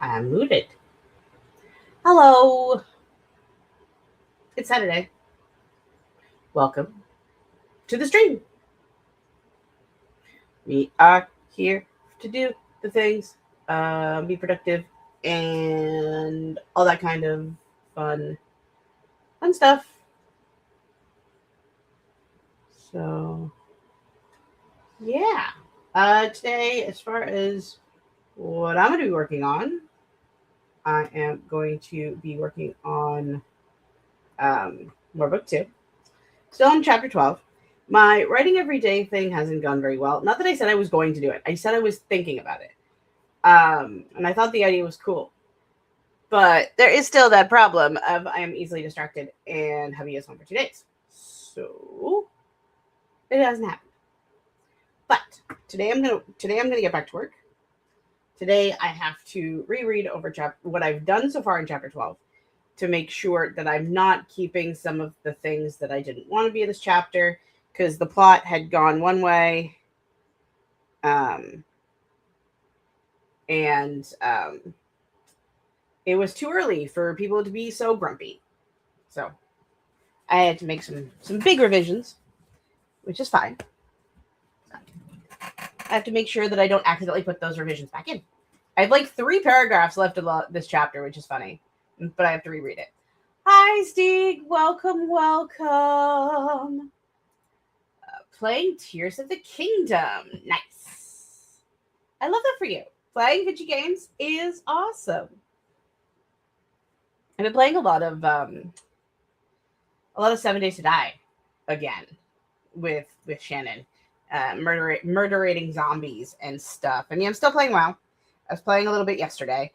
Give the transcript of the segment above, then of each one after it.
I'm muted. Hello. It's Saturday. Welcome to the stream. We are here to do the things, be productive, and all that kind of fun stuff. So, yeah. Today, as far as what I'm going to be working on, I am going to be working on more book two. Still in chapter 12. My writing every day thing hasn't gone very well. Not that I said I was going to do it. I said I was thinking about it. And I thought the idea was cool. But there is still that problem of I am easily distracted and having is home for 2 days. So it hasn't happened. But today I'm gonna get back to work. Today I have to reread over what I've done so far in chapter 12 to make sure that I'm not keeping some of the things that I didn't want to be in this chapter because the plot had gone one way. And it was too early for people to be so grumpy. So I had to make some big revisions, which is fine. I have to make sure that I don't accidentally put those revisions back in. I have like 3 paragraphs left of this chapter, which is funny, but I have to reread it. Hi, Steve. Welcome. Playing Tears of the Kingdom. Nice. I love that for you. Playing video games is awesome. I've been playing a lot of 7 Days to Die again with Shannon, murdering zombies and stuff. I mean, I'm still playing WoW. I was playing a little bit yesterday,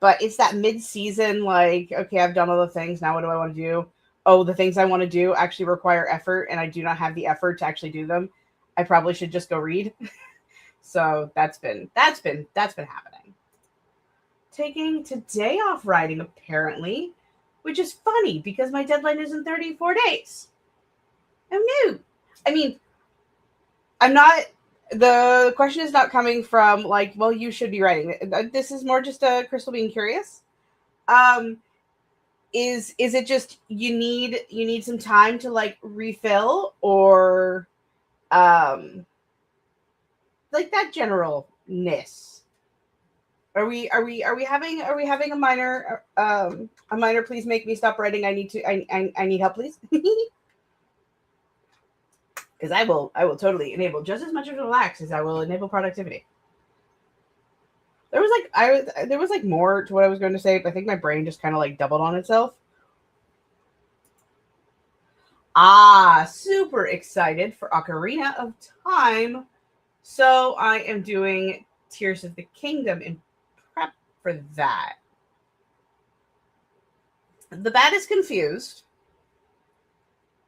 but it's that mid-season, like, okay, I've done all the things. Now what do I want to do? Oh, the things I want to do actually require effort, and I do not have the effort to actually do them. I probably should just go read. So that's been happening. Taking today off writing, apparently, which is funny because my deadline is in 34 days. I'm new. I mean, I'm not. The question is not coming from like, well, you should be writing. This is more just a Crystal being curious. Is it just you need some time to like refill or like that generalness? Are we having a minor please make me stop writing. I need help, please. Because I will totally enable just as much of relax as I will enable productivity. There was like more to what I was going to say, but I think my brain just kind of like doubled on itself. Super excited for Ocarina of Time. So I am doing Tears of the Kingdom in prep for that. The bat is confused.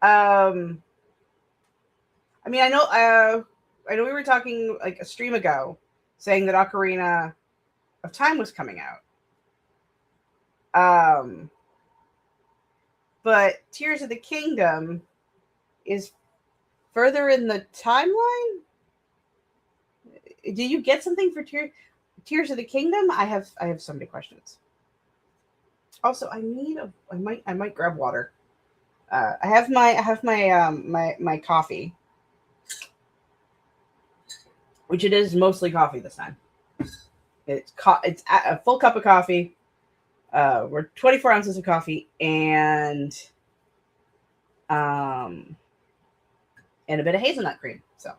I mean, I know we were talking like a stream ago, saying that Ocarina of Time was coming out. But Tears of the Kingdom is further in the timeline. Do you get something for Tears of the Kingdom? I have so many questions. Also, I might grab water. I have my coffee, which it is mostly coffee this time. It's a full cup of coffee. We're 24 ounces of coffee and a bit of hazelnut cream. So,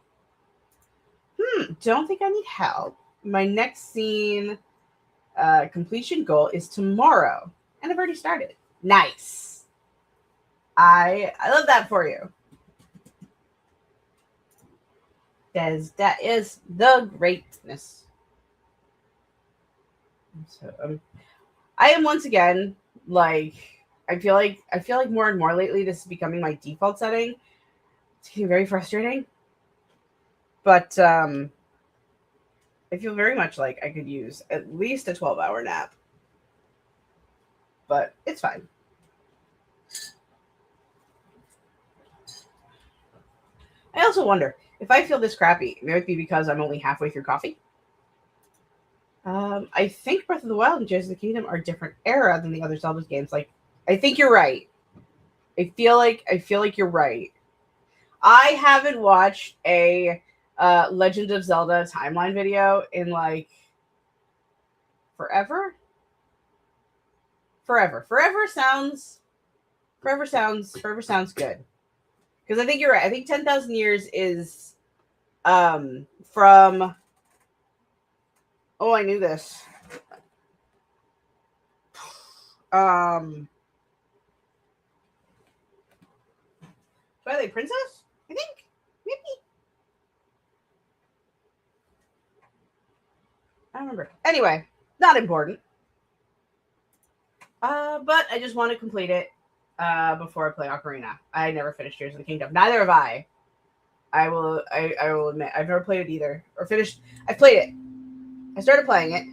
don't think I need help. My next scene completion goal is tomorrow, and I've already started. Nice. I love that for you. That is the greatness. So I am once again like I feel like more and more lately this is becoming my default setting. It's getting very frustrating. But I feel very much like I could use at least a 12-hour nap. But it's fine. I also wonder if I feel this crappy, it might be because I'm only halfway through coffee. I think Breath of the Wild and Tears of the Kingdom are different era than the other Zelda games. Like, I think you're right. I feel like you're right. I haven't watched a Legend of Zelda timeline video in like forever. Forever. Forever sounds good. Because I think you're right. I think 10,000 years is from. Oh, I knew this. Um, Twilight Princess. I think maybe I don't remember. Anyway, not important. But I just want to complete it before I play Ocarina. I never finished Tears of the Kingdom. Neither have I. I will admit I've never played it either or finished. I played it. I started playing it,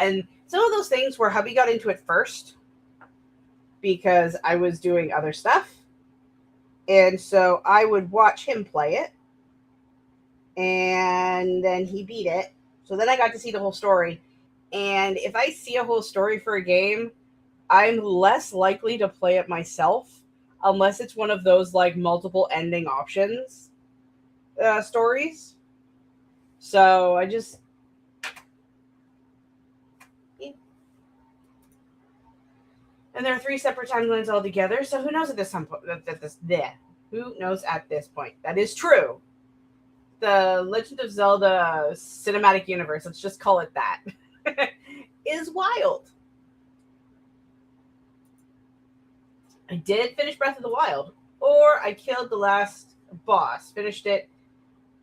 and some of those things where hubby got into it first because I was doing other stuff, and so I would watch him play it, and then he beat it. So then I got to see the whole story. And if I see a whole story for a game, I'm less likely to play it myself unless it's one of those like multiple ending options stories. So I just yeah. And there are three separate timelines altogether. So who knows at this time that this there? Who knows at this point? That is true. The Legend of Zelda cinematic universe, let's just call it that, is wild. I did finish Breath of the Wild, or I killed the last boss. Finished it.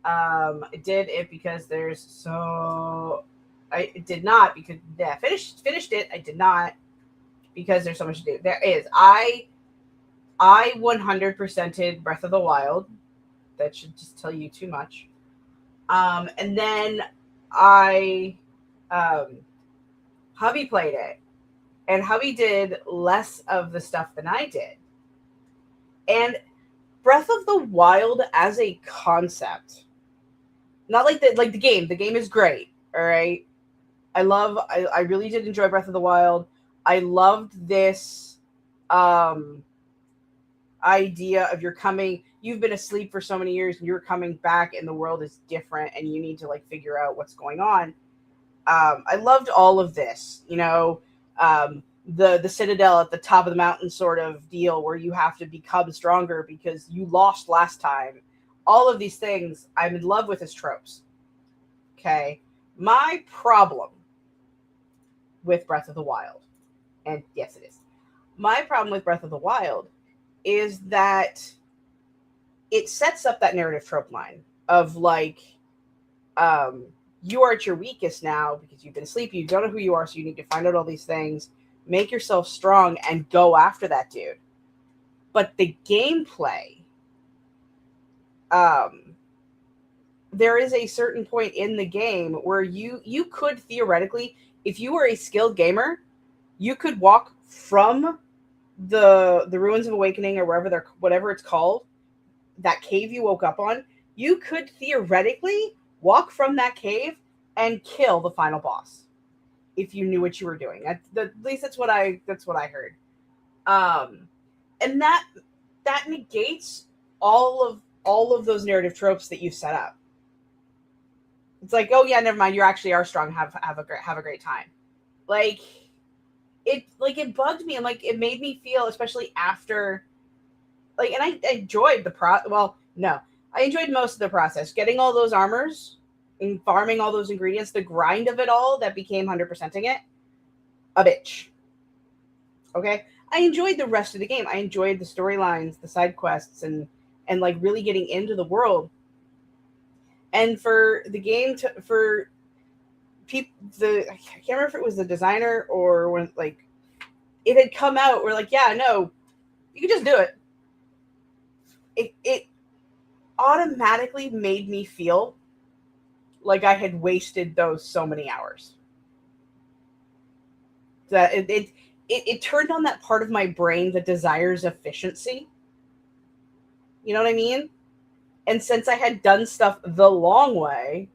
I did it because there's so. I did not because yeah, finished it. I did not because there's so much to do. There is. I 100%ed Breath of the Wild. That should just tell you too much. And then I hubby played it, and hubby did less of the stuff than I did. And Breath of the Wild as a concept, not like the game. The game is great. All right, I really did enjoy Breath of the Wild. I loved this idea of you've been asleep for so many years and you're coming back and the world is different and you need to like figure out what's going on. I loved all of this, the citadel at the top of the mountain sort of deal where you have to become stronger because you lost last time. All of these things I'm in love with as tropes. Okay. My problem with Breath of the Wild, and yes, it is. My problem with Breath of the Wild is that it sets up that narrative trope line of like, you are at your weakest now because you've been asleep, you don't know who you are, so you need to find out all these things, make yourself strong, and go after that dude. But the gameplay, there is a certain point in the game where you could theoretically, if you were a skilled gamer, you could walk from the ruins of awakening or whatever it's called, that cave you woke up on. You could theoretically walk from that cave and kill the final boss if you knew what you were doing. At least that's what I heard. And that negates all of those narrative tropes that you set up. It's like, oh yeah, never mind. You actually are strong. Have a great time. Like it bugged me, and like it made me feel, especially after, like, and I enjoyed well, no, I enjoyed most of the process, getting all those armors and farming all those ingredients. The grind of it all that became 100%ing it, a bitch. Okay, I enjoyed the rest of the game. I enjoyed the storylines, the side quests, and like really getting into the world. And for the game for people, I can't remember if it was the designer or when like it had come out, we're like, yeah, no, you can just do it. It automatically made me feel like I had wasted those so many hours. That it turned on that part of my brain that desires efficiency. You know what I mean? And since I had done stuff the long way,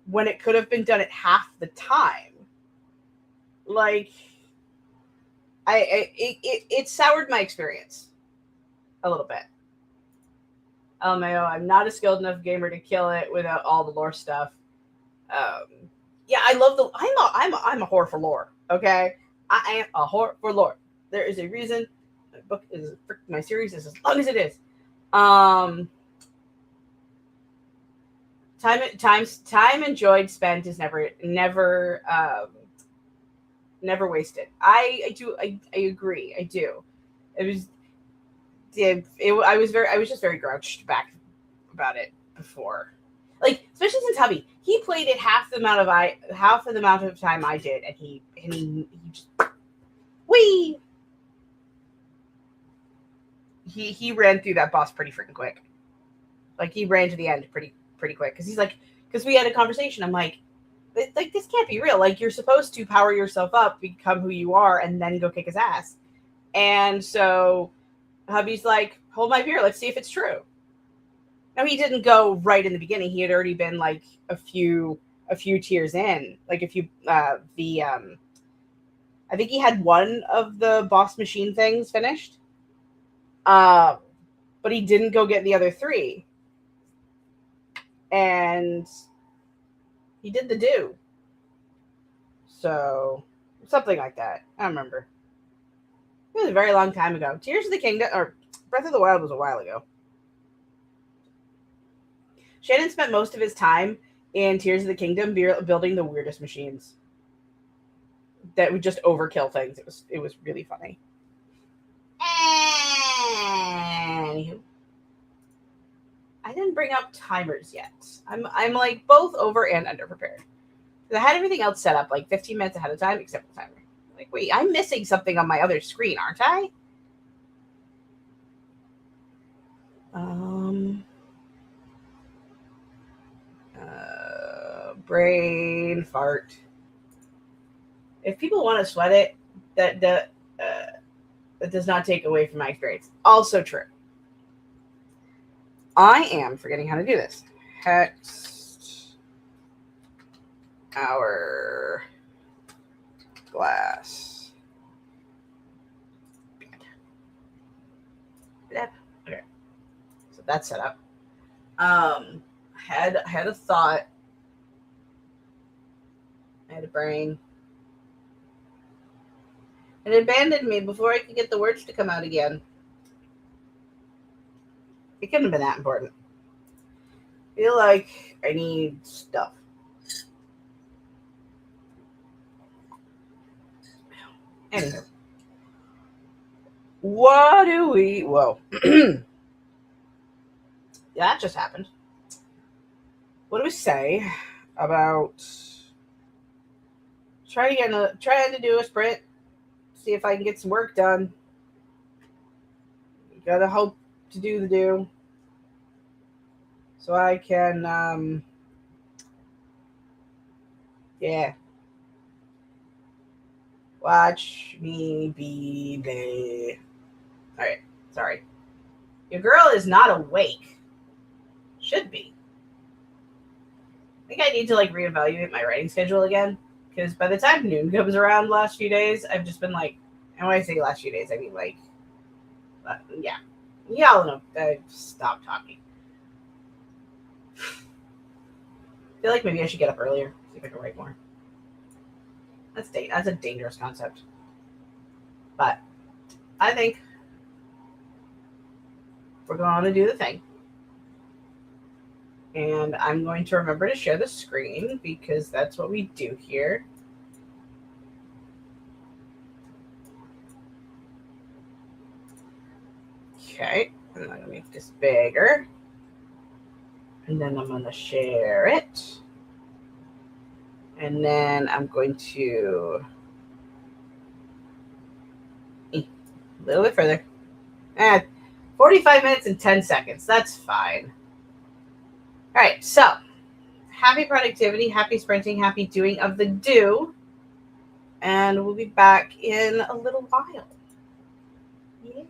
when it could have been done at half the time. Like, it soured my experience a little bit. LMAO, I'm not a skilled enough gamer to kill it without all the lore stuff. Um, yeah, I love the. I'm a whore for lore. Okay, I am a whore for lore. There is a reason my book is my series is as long as it is. Um, time enjoyed spent is never wasted. I agree. I do. It was I was just very grouched back about it before. Like, especially since hubby, he played it half of the amount of time I did, and he just wee he ran through that boss pretty freaking quick. Like, he ran to the end pretty quick because he's like, because we had a conversation. I'm like, this can't be real. Like, you're supposed to power yourself up, become who you are, and then go kick his ass. And so hubby's like, hold my beer, let's see if it's true. No, he didn't go right in the beginning. He had already been like a few tiers in, like a few the I think he had one of the boss machine things finished. Uh, but he didn't go get the other three, and he did the do. So something like that. I don't remember. It was a very long time ago. Tears of the Kingdom or Breath of the Wild was a while ago. Shannon spent most of his time in Tears of the Kingdom building the weirdest machines that would just overkill things. It was really funny. Anywho, I didn't bring up timers yet. I'm like both over and under prepared. I had everything else set up like 15 minutes ahead of time except the timer. Like, wait, I'm missing something on my other screen, aren't I? Um, brain fart. If people want to sweat it, that does not take away from my experience. Also true. I am forgetting how to do this. Hex our glass. Okay, so that's set up. Had a thought. I had a brain. It abandoned me before I could get the words to come out again. It couldn't have been that important. I feel like I need stuff. Anywho. What do we... Whoa. Yeah, that just happened. What do we say about trying to do a sprint, see if I can get some work done. You gotta hope to do the do, so I can yeah, watch me be the. All right, sorry. Your girl is not awake. Should be. I think I need to like reevaluate my writing schedule again, because by the time noon comes around, last few days, I've just been like, and when I say last few days, I mean like, yeah, y'all know. Stop talking. I feel like maybe I should get up earlier, see if I can write more. That's a dangerous concept, but I think we're going to do the thing. And I'm going to remember to share the screen because that's what we do here. Okay, and I'm going to make this bigger. And then I'm going to share it. And then I'm going to a little bit further. 45 minutes and 10 seconds. That's fine. All right, so happy productivity, happy sprinting, happy doing of the do. And we'll be back in a little while. Yeah.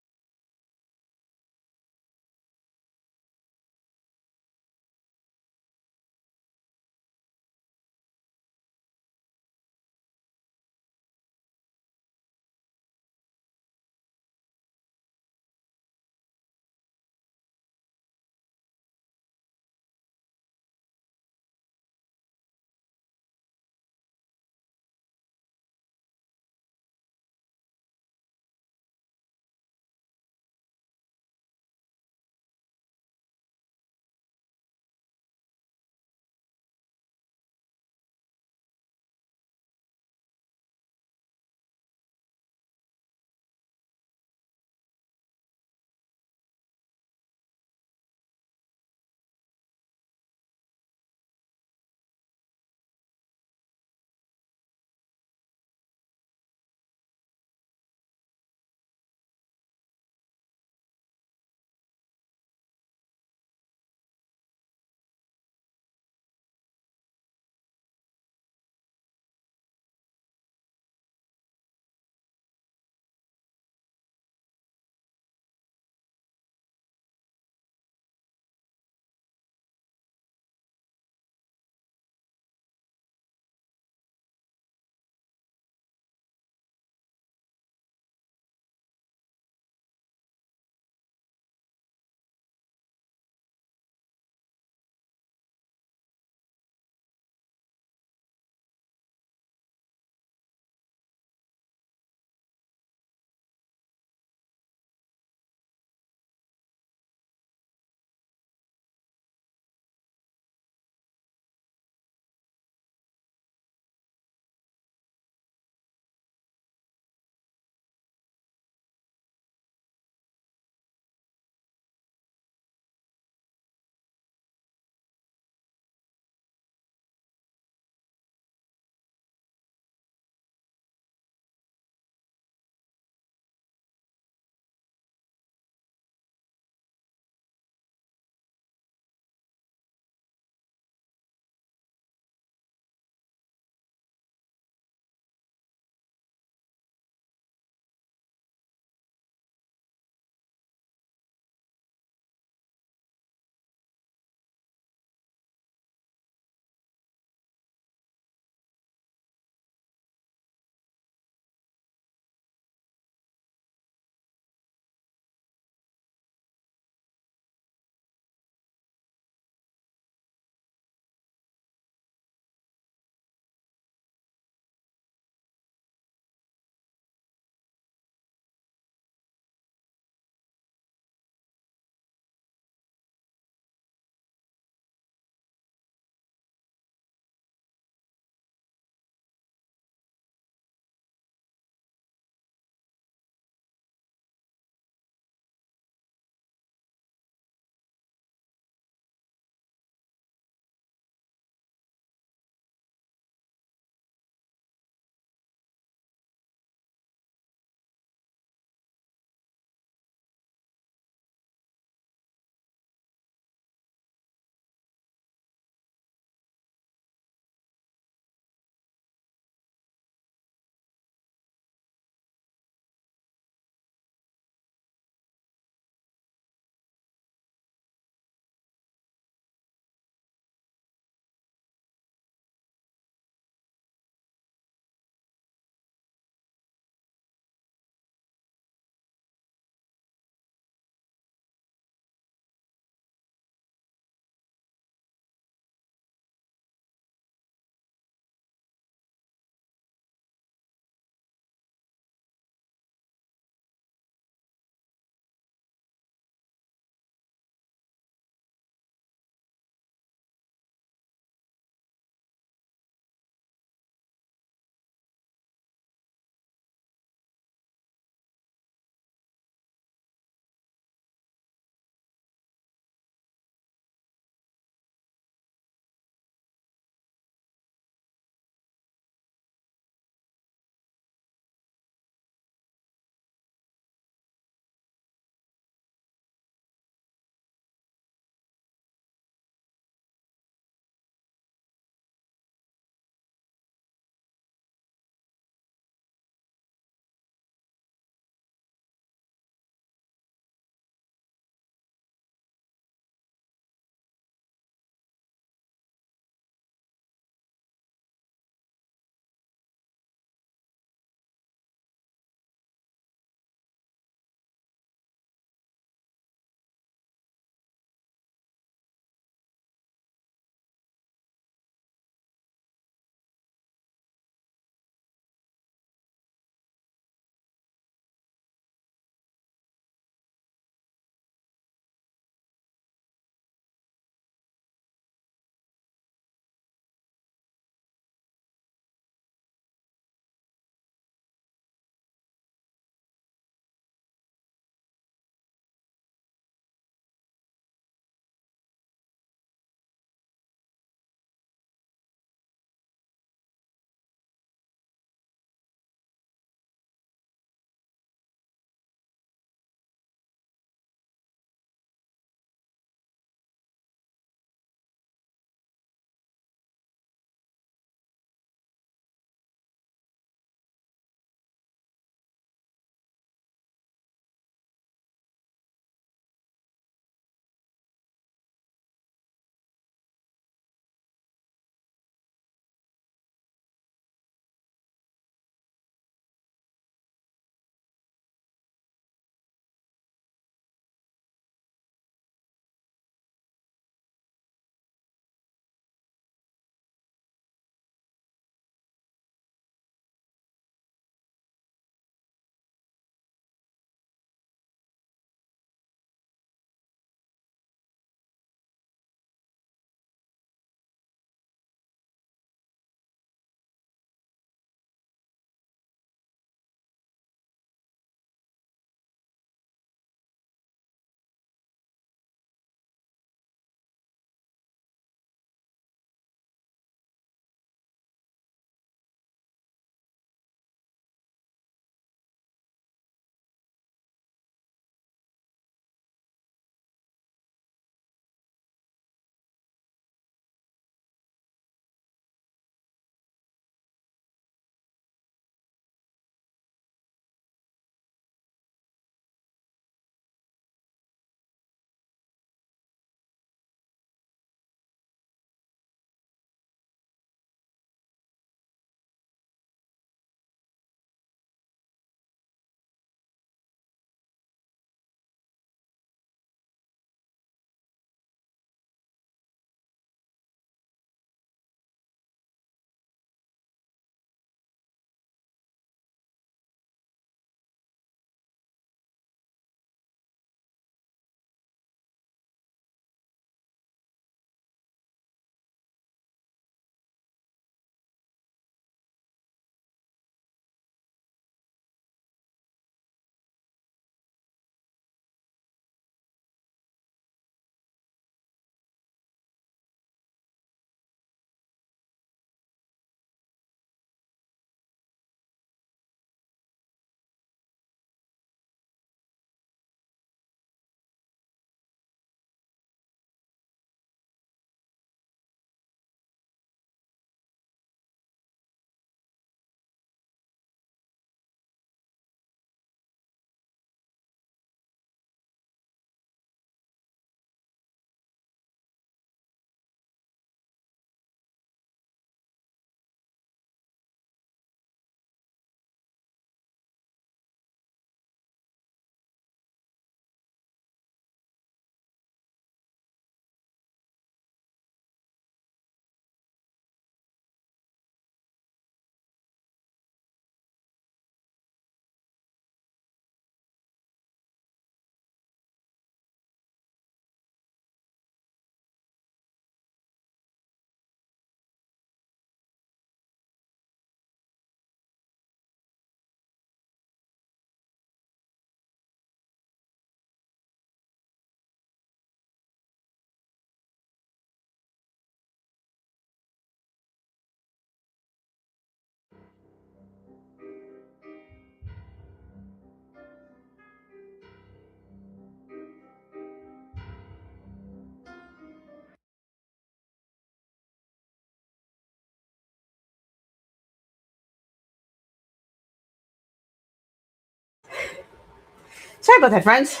Sorry about that, friends.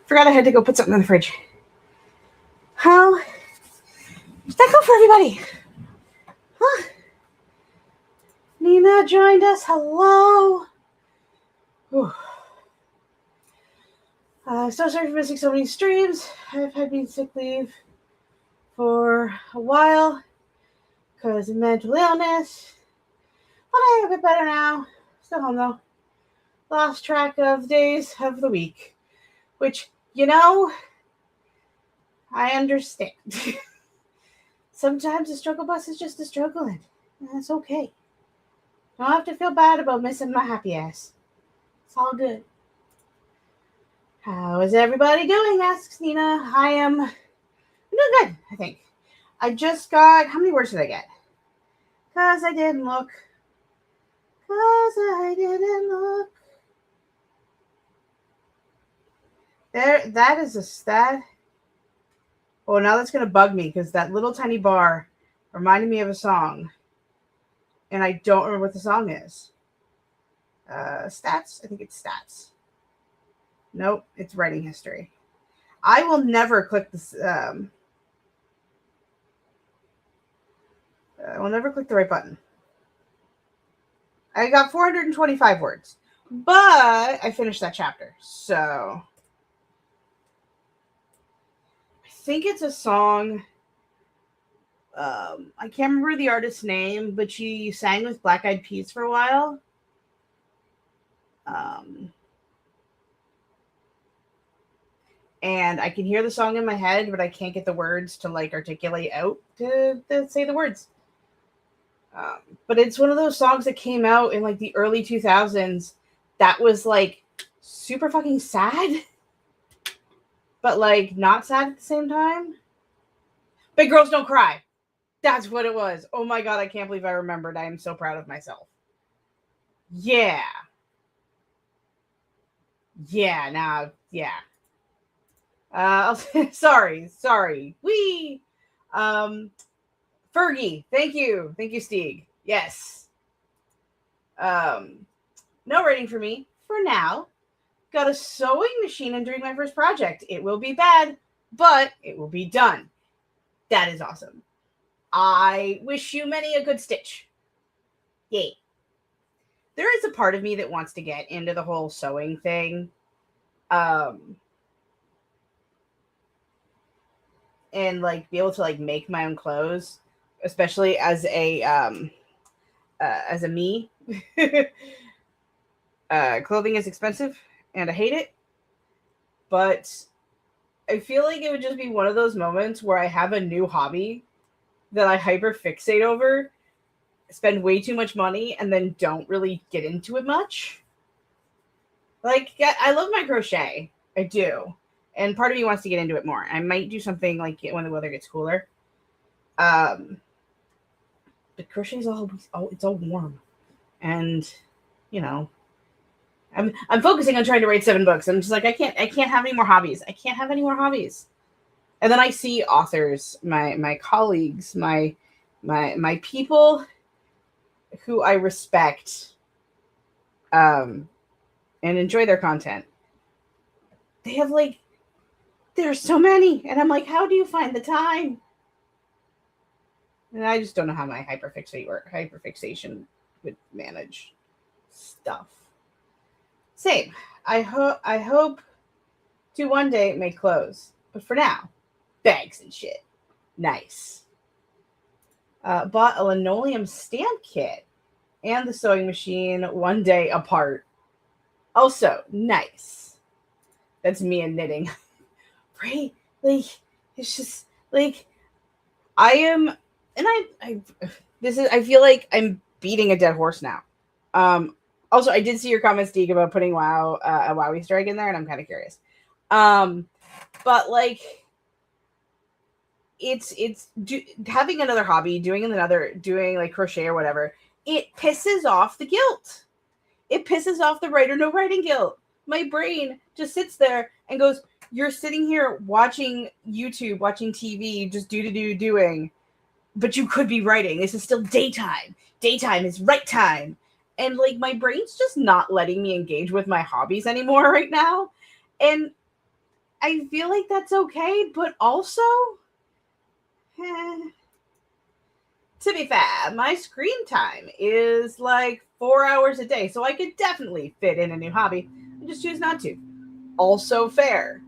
Forgot I had to go put something in the fridge. How did that go for everybody? Huh? Nina joined us. Hello. So sorry for missing so many streams. I've had been sick leave for a while because of mental illness. But I'm a bit better now. Still home though. Lost track of days of the week. Which, I understand. Sometimes the struggle bus is just a struggle, and that's okay. Don't have to feel bad about missing my happy ass. It's all good. How is everybody doing? Asks Nina. I'm doing good, I think. I just got, how many words did I get? Because I didn't look. There, that is a stat. Oh, now that's going to bug me because that little tiny bar reminded me of a song. And I don't remember what the song is. Stats? I think it's stats. Nope, it's writing history. I will never click this. I will never click the right button. I got 425 words. But I finished that chapter. So I think it's a song. I can't remember the artist's name, but she sang with Black Eyed Peas for a while. And I can hear the song in my head, but I can't get the words to articulate out to say the words. But it's one of those songs that came out in the early 2000s that was super fucking sad, but not sad at the same time. Big Girls Don't Cry. That's what it was. Oh my God, I can't believe I remembered. I am so proud of myself. Yeah. Yeah, now, yeah. Sorry. Wee. Fergie, thank you, Stieg. Yes. No rating for me for now. Got a sewing machine and doing my first project. It will be bad, but it will be done. That is awesome. I wish you many a good stitch. Yay. There is a part of me that wants to get into the whole sewing thing. And be able to make my own clothes, especially as a me. Clothing is expensive and I hate it, but I feel like it would just be one of those moments where I have a new hobby that I hyper fixate over, spend way too much money, and then don't really get into it much. I love my crochet. I do. And part of me wants to get into it more. I might do something when the weather gets cooler. But crochet is it's all warm. And, I'm focusing on trying to write 7 books. I'm just I can't have any more hobbies. I can't have any more hobbies. And then I see authors, my colleagues, my people who I respect, and enjoy their content. They have there's so many, and I'm how do you find the time? And I just don't know how my hyperfixation would manage stuff. Same. I hope to one day make clothes, but for now, bags and shit. Nice. Bought a linoleum stamp kit and the sewing machine one day apart. Also, nice. That's me and knitting. Right? It's just I am, and I feel like I'm beating a dead horse now. Also, I did see your comment, Steve, about putting a WoW Easter egg in there, and I'm kind of curious. But having another hobby, doing crochet or whatever, it pisses off the guilt. It pisses off the writer no writing guilt. My brain just sits there and goes, you're sitting here watching YouTube, watching TV, just doing, but you could be writing. This is still daytime. Daytime is right time. And my brain's just not letting me engage with my hobbies anymore right now. And I feel like that's okay, but also, eh, to be fair, my screen time is like 4 hours a day, so I could definitely fit in a new hobby. I just choose not to. Also fair.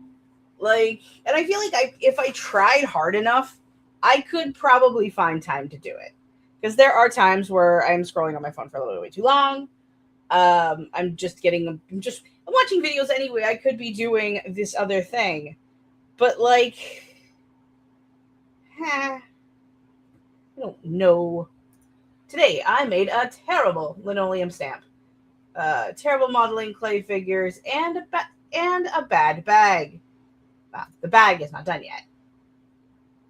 Like, and I feel like if I tried hard enough, I could probably find time to do it. Because there are times where I'm scrolling on my phone for a little way too long. I'm watching videos anyway. I could be doing this other thing, but like, I don't know. Today I made a terrible linoleum stamp, terrible modeling clay figures, and a bad bag. The bag is not done yet.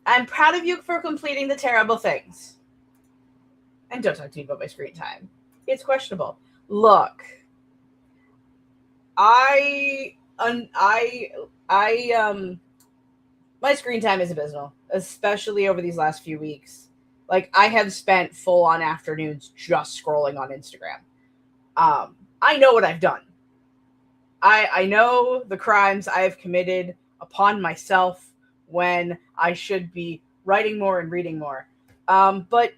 I'm proud of you for completing the terrible things. And don't talk to me about my screen time. It's questionable. Look, I, my screen time is abysmal, especially over these last few weeks. Like, I have spent full on afternoons just scrolling on Instagram. I know what I've done. I know the crimes I have committed upon myself when I should be writing more and reading more. But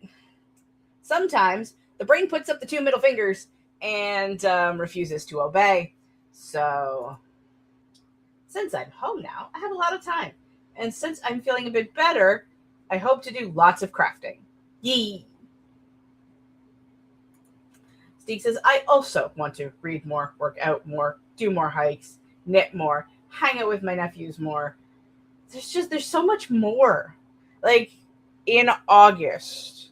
sometimes the brain puts up the two middle fingers and refuses to obey. So, since I'm home now, I have a lot of time. And since I'm feeling a bit better, I hope to do lots of crafting. Yee! Steve says, I also want to read more, work out more, do more hikes, knit more, hang out with my nephews more. There's so much more. Like, in August,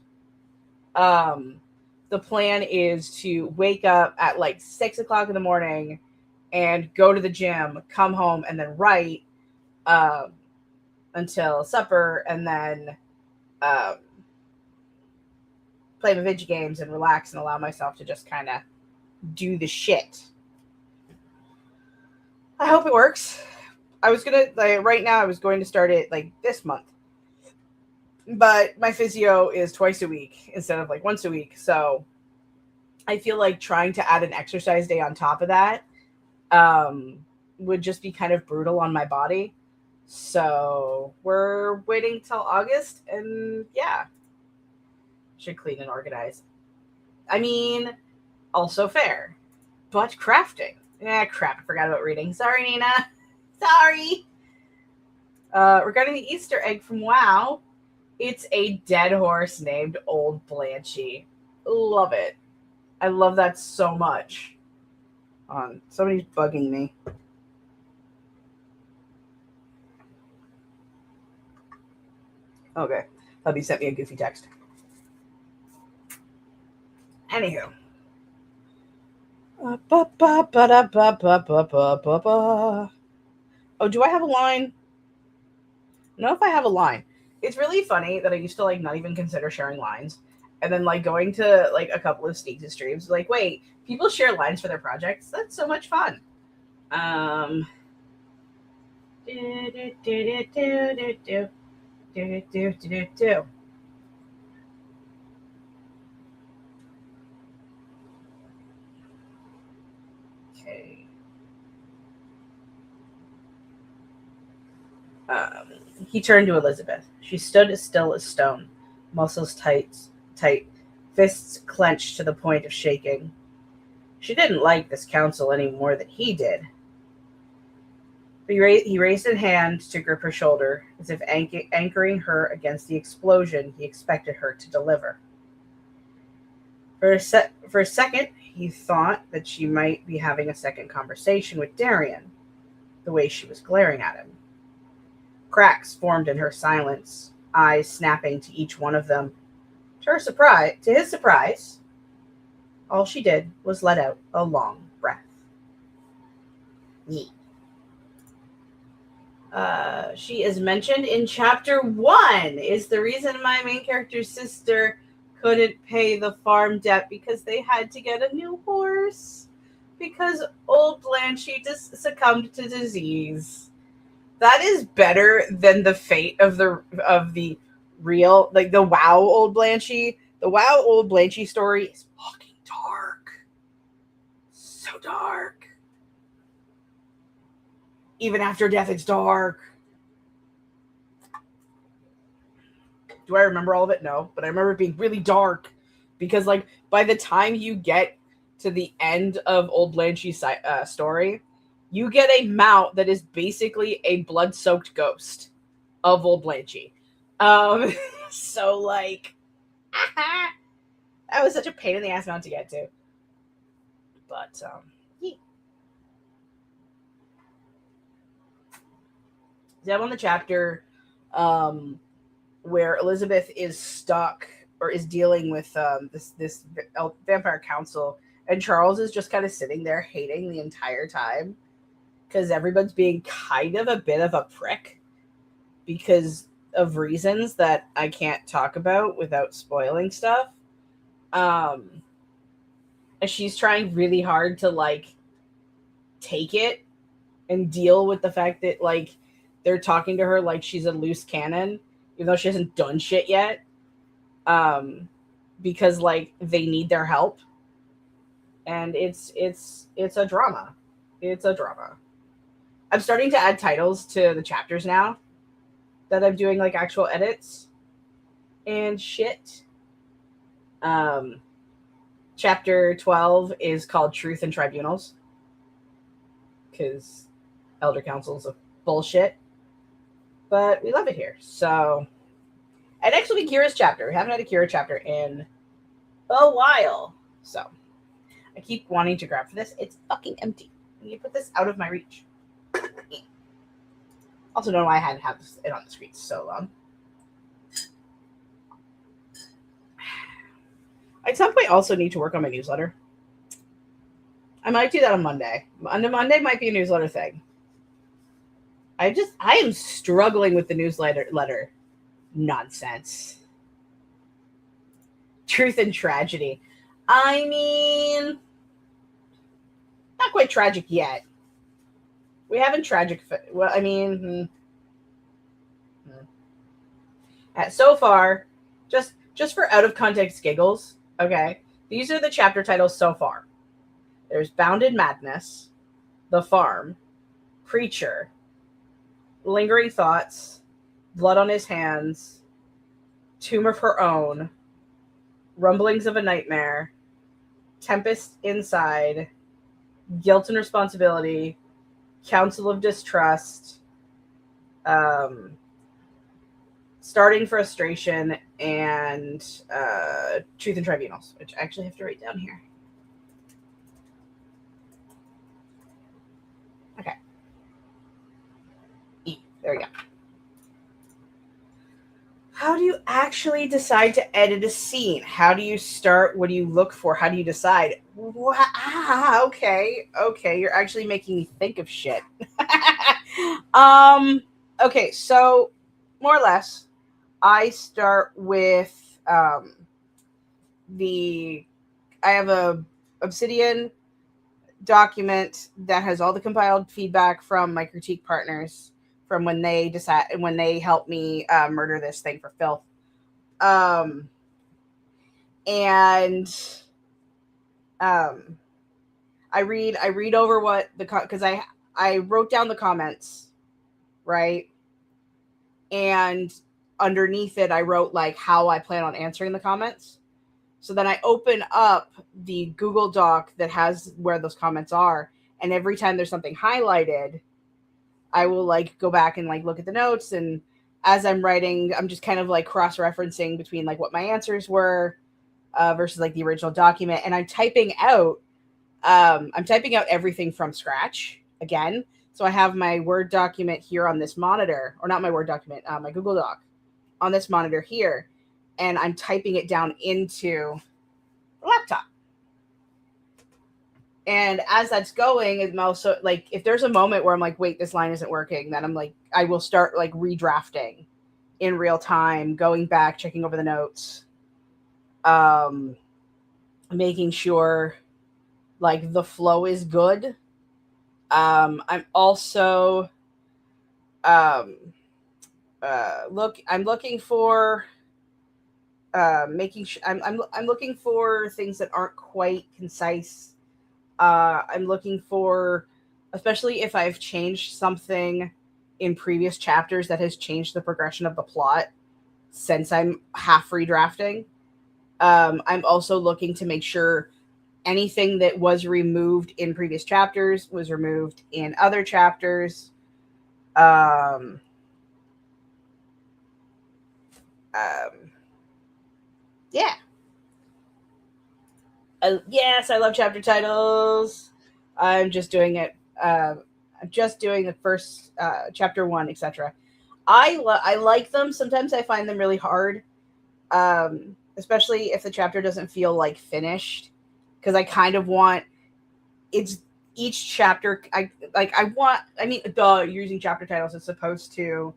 um, the plan is to wake up at like 6 o'clock in the morning and go to the gym, come home, and then write um, until supper, and then um, play my video games and relax and allow myself to just kind of do the shit. I hope it works. I was gonna like right now. I was going to start it like this month, but my physio is twice a week instead of like once a week. So I feel like trying to add an exercise day on top of that um, would just be kind of brutal on my body. So we're waiting till August, and yeah, should clean and organize. I mean, also fair, but crafting. Crap, I forgot about reading. Sorry, Nina. Sorry. Regarding the Easter egg from WoW, it's a dead horse named Old Blanchy. Love it. I love that so much. Somebody's bugging me. Okay. Hubby sent me a goofy text. Anywho. Oh, do I have a line? No, if I have a line. It's really funny that I used to like not even consider sharing lines. And then like going to like a couple of Sneaks streams, like, wait, people share lines for their projects? That's so much fun. Um do, do, do, do, do, do, do, do, do, do. Okay. He turned to Elizabeth. She stood as still as stone, muscles tight, fists clenched to the point of shaking. She didn't like this council any more than he did. He raised a hand to grip her shoulder, as if anchoring her against the explosion he expected her to deliver. For a second, he thought that she might be having a second conversation with Darian, the way she was glaring at him. Cracks formed in her silence, eyes snapping to each one of them. To his surprise, all she did was let out a long breath. Neat. She is mentioned in chapter 1. Is the reason my main character's sister couldn't pay the farm debt because they had to get a new horse because old Blanchy just succumbed to disease. That is better than the fate of the real, like the WoW old Blanchy. The WoW old Blanchy story is fucking dark. So dark. Even after death, it's dark. Do I remember all of it? No, but I remember it being really dark because, like, by the time you get to the end of Old Blanchy's story, you get a mount that is basically a blood-soaked ghost of Old Blanchy. Um, so like, that was such a pain in the ass mount to get to. But yeah. So I'm on the chapter where Elizabeth is stuck or is dealing with this vampire council, and Charles is just kind of sitting there hating the entire time because everyone's being kind of a bit of a prick because of reasons that I can't talk about without spoiling stuff. Um, and she's trying really hard to like take it and deal with the fact that like they're talking to her like she's a loose cannon, even though she hasn't done shit yet. Because like they need their help, and it's a drama. It's a drama. I'm starting to add titles to the chapters now that I'm doing like actual edits and shit. Um, Chapter 12 is called Truth and Tribunals because Elder Council's a bullshit, but we love it here. So, and next will be Kira's chapter. We haven't had a Kira chapter in a while, so I keep wanting to grab for this. It's fucking empty. Can you put this out of my reach? Also, don't know why I hadn't had it on the screen so long. I at some point also need to work on my newsletter. I might do that on Monday. Monday might be a newsletter thing. I am struggling with the newsletter nonsense. Truth and tragedy. I mean, not quite tragic yet. We haven't tragic. Well, I mean, so far, just for out of context giggles. Okay, these are the chapter titles so far. There's Bounded Madness, The Farm, Preacher, Lingering Thoughts, Blood on His Hands, Tomb of Her Own, Rumblings of a Nightmare, Tempest Inside, Guilt and Responsibility, Council of Distrust, Starting Frustration, and Truth and Tribunals, which I actually have to write down here. Okay. There we go. How do you actually decide to edit a scene? How do you start? What do you look for? How do you decide? Okay. You're actually making me think of shit. Okay, so more or less, I start with I have a Obsidian document that has all the compiled feedback from my critique partners from when they helped me murder this thing for filth. I read over what because I wrote down the comments, right? And underneath it I wrote like how I plan on answering the comments. So then I open up the Google Doc that has where those comments are, and every time there's something highlighted, I will like go back and like look at the notes, and as I'm writing, I'm just kind of like cross-referencing between like what my answers were versus like the original document, and I'm typing out everything from scratch again. So I have my Word document here on this monitor, or not my Word document, my Google Doc on this monitor here, and I'm typing it down into the laptop. And as that's going, I'm also like, if there's a moment where I'm like, wait, this line isn't working, then I'm like, I will start like redrafting in real time, going back, checking over the notes, making sure like the flow is good. I'm also I'm looking for I'm looking for things that aren't quite concise. I'm looking for especially if I've changed something in previous chapters that has changed the progression of the plot since I'm half redrafting. I'm also looking to make sure anything that was removed in previous chapters was removed in other chapters. Um, um, yeah. Yes, I love chapter titles. I'm just doing it. I'm just doing the first chapter one, etc. I like them. Sometimes I find them really hard, especially if the chapter doesn't feel like finished, because I kind of want it's each chapter. I want. I mean, duh. Using chapter titles is supposed to.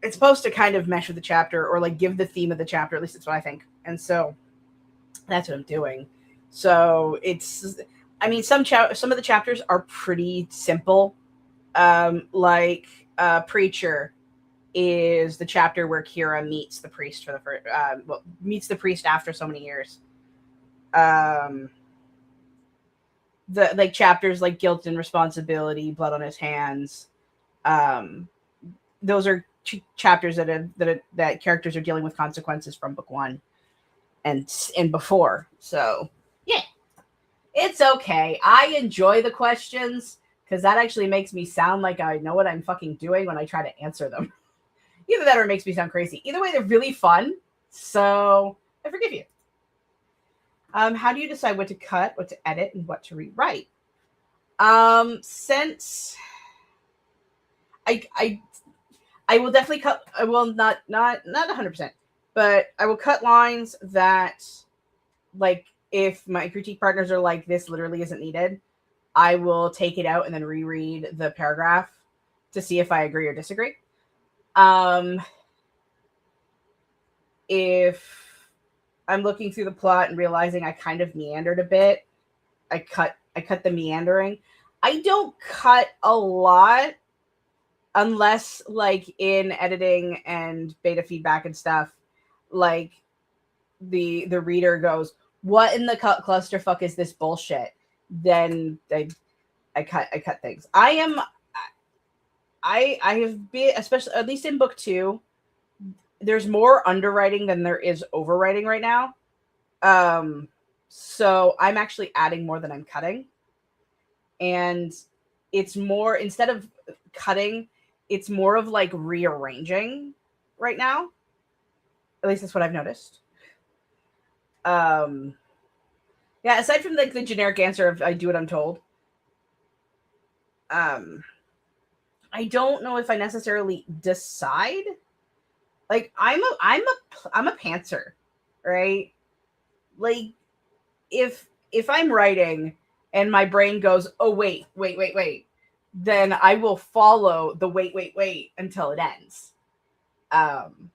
It's supposed to kind of mesh with the chapter or like give the theme of the chapter. At least that's what I think. And so that's what I'm doing. So it's. I mean, some of the chapters are pretty simple. Like Preacher is the chapter where Kira meets the priest for the first, meets the priest after so many years. Um, the like chapters like Guilt and Responsibility, Blood on His Hands. Um, those are chapters that characters are dealing with consequences from book one and before. So yeah, it's okay. I enjoy the questions because that actually makes me sound like I know what I'm fucking doing when I try to answer them. Either that or it makes me sound crazy. Either way, they're really fun. So I forgive you. How do you decide what to cut, what to edit, and what to rewrite? Since I I will definitely cut. I will not 100%, but I will cut lines that like if my critique partners are like this literally isn't needed, I will take it out and then reread the paragraph to see if I agree or disagree. Um, if I'm looking through the plot and realizing I kind of meandered a bit, I cut the meandering. I don't cut a lot unless like in editing and beta feedback and stuff, like the reader goes, "What in the clusterfuck is this bullshit?" Then I cut things. I have been, especially at least in book two, there's more underwriting than there is overwriting right now. Um, so I'm actually adding more than I'm cutting, and it's more instead of cutting, it's more of like rearranging right now. At least that's what I've noticed. Um, yeah. Aside from like the generic answer of I do what I'm told, um, I don't know if I necessarily decide. Like I'm a pantser, right? Like if I'm writing and my brain goes, "Oh wait," then I will follow the wait until it ends. Um,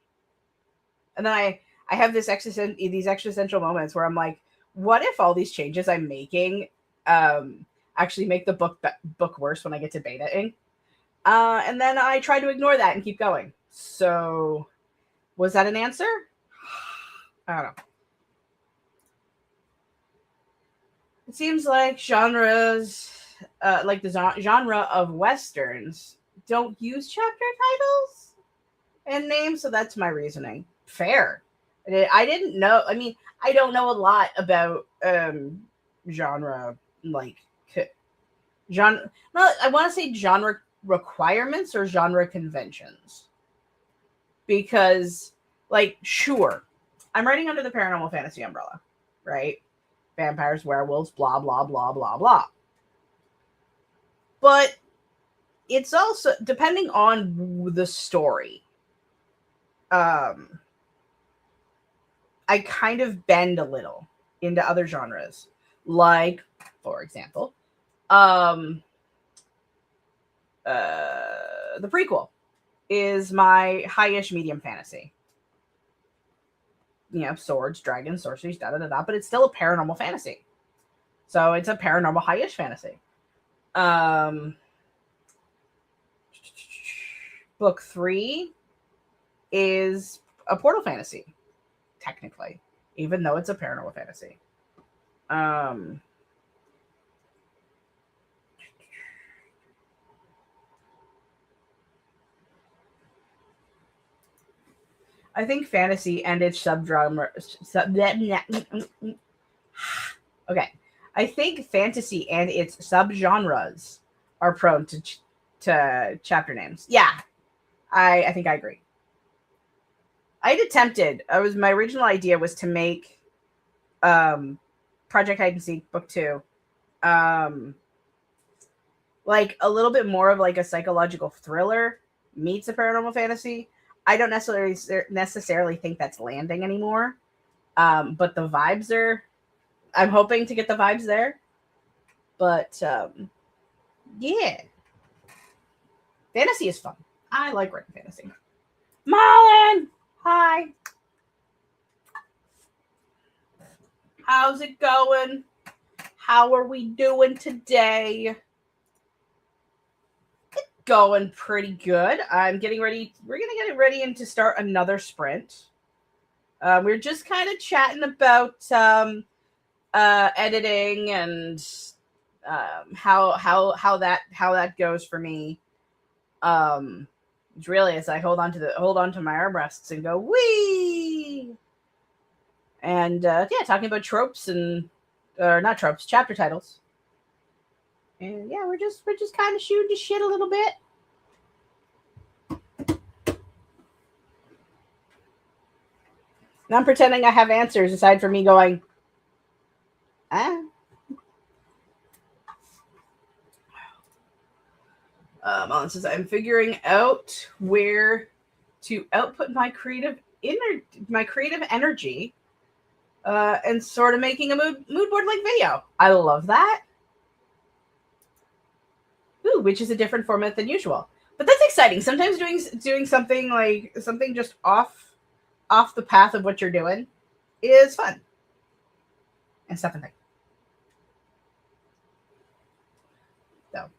and then I have these existential moments where I'm like, what if all these changes I'm making actually make the book worse when I get to betaing? And then I try to ignore that and keep going. So was that an answer? I don't know. It seems like genres, like the genre of westerns, don't use chapter titles and names, so that's my reasoning. Fair. I didn't know. I mean, I don't know a lot about genre, like genre. No, I want to say genre requirements or genre conventions because, like, sure, I'm writing under the paranormal fantasy umbrella, right? Vampires, werewolves, blah blah blah blah blah. But it's also depending on the story. Um, I kind of bend a little into other genres, like, for example, um, the prequel is my high-ish medium fantasy. You know, swords, dragons, sorceries, da da da da. But it's still a paranormal fantasy, so it's a paranormal high-ish fantasy. Um, book 3 is a portal fantasy, technically, even though it's a paranormal fantasy. Um, I think fantasy and its subgenre. Okay, I think fantasy and its subgenres are prone to chapter names. Yeah, I think I agree. I'd attempted. I was my original idea was to make um, Project Hide and Seek Book 2 um, like a little bit more of like a psychological thriller meets a paranormal fantasy. I don't necessarily think that's landing anymore. But the vibes are. I'm hoping to get the vibes there. But yeah, fantasy is fun. I like writing fantasy. Marlon, hi. How's it going? How are we doing today? Going pretty good. I'm getting ready. We're gonna get ready and to start another sprint. We're just kind of chatting about editing and how that goes for me. It's really as I hold on to my armrests and go wee, and yeah, talking about tropes and or not tropes, chapter titles, and yeah, we're just kind of shooting the shit a little bit. And I'm pretending I have answers aside from me going, ah. Alan says, I'm figuring out where to output my creative energy and sort of making a mood board like video. I love that. Ooh, which is a different format than usual. But that's exciting. Sometimes doing something like something just off the path of what you're doing is fun. And stuff and things. So,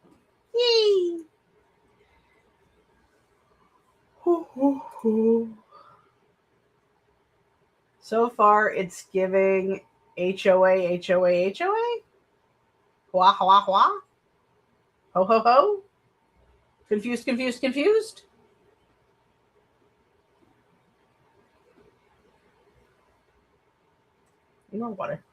yay! So far, it's giving HOA, HOA, HOA. Hua, hua, hua. Ho, ho, ho. Confused, confused, confused. More water.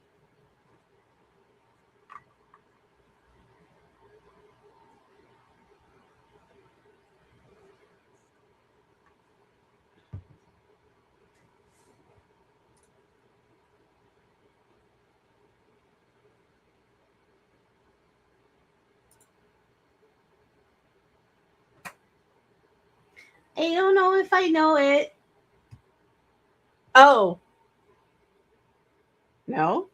I don't know if I know it. Oh. No?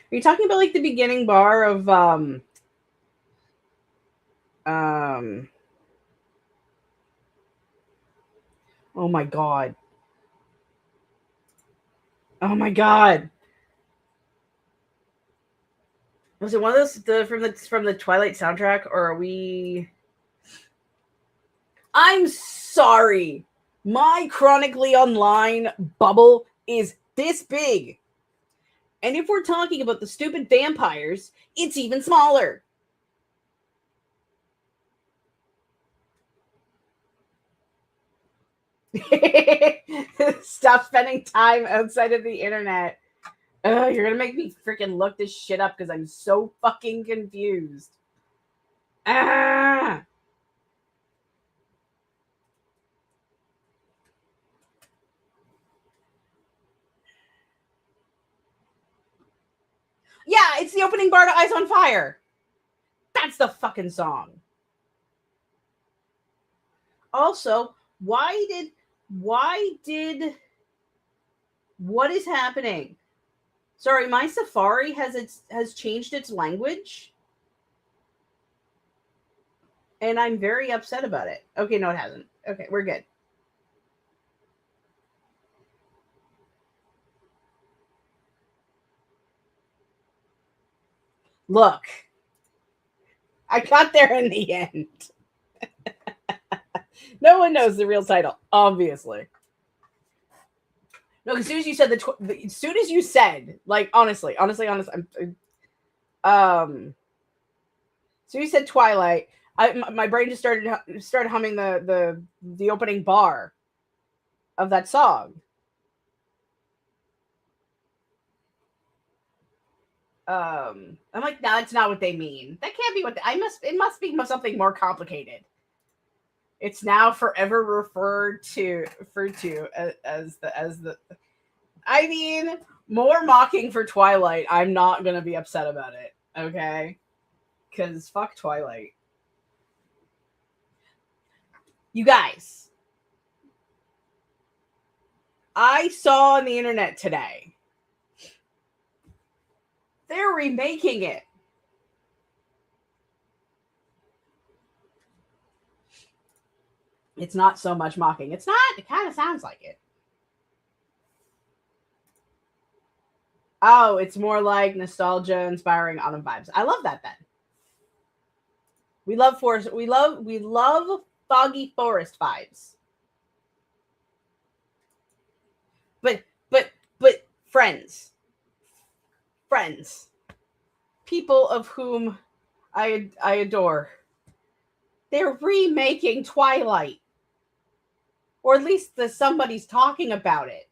Are you talking about like the beginning bar of oh my god. Oh my god. Was it one of those from the Twilight soundtrack or are we I'm sorry. My chronically online bubble is this big. And if we're talking about the stupid vampires, it's even smaller. Stop spending time outside of the internet. You're gonna make me freaking look this shit up because I'm so fucking confused. Ah! Yeah, it's the opening bar to Eyes on Fire. That's the fucking song. Also, why did what is happening? Sorry, my Safari has changed its language. And I'm very upset about it. Okay, no, it hasn't. Okay, we're good. Look, I got there in the end. No one knows the real title, obviously. No, as soon as you said as soon as you said, like, honestly, as soon as you said Twilight, My brain just started humming the opening bar of that song. I'm like, no, that's not what they mean. That can't be what it must be something more complicated. It's now forever referred to as the. I mean, more mocking for Twilight. I'm not gonna be upset about it. Okay, because fuck Twilight. You guys, I saw on the internet today. They're remaking it. It's not so much mocking. It's not. It kind of sounds like it. Oh, it's more like nostalgia inspiring autumn vibes. I love that then. We love forest. We love foggy forest vibes. But friends, people of whom I adore. They're remaking Twilight, or at least somebody's talking about it.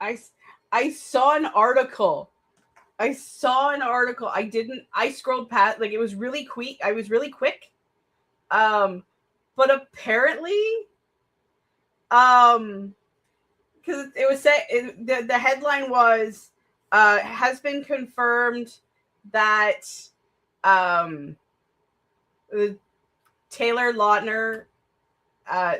I I saw an article. I didn't. I scrolled past. Like, it was really quick. I was really quick. Um, but apparently, because it was said, the headline was, has been confirmed that um Taylor Lautner,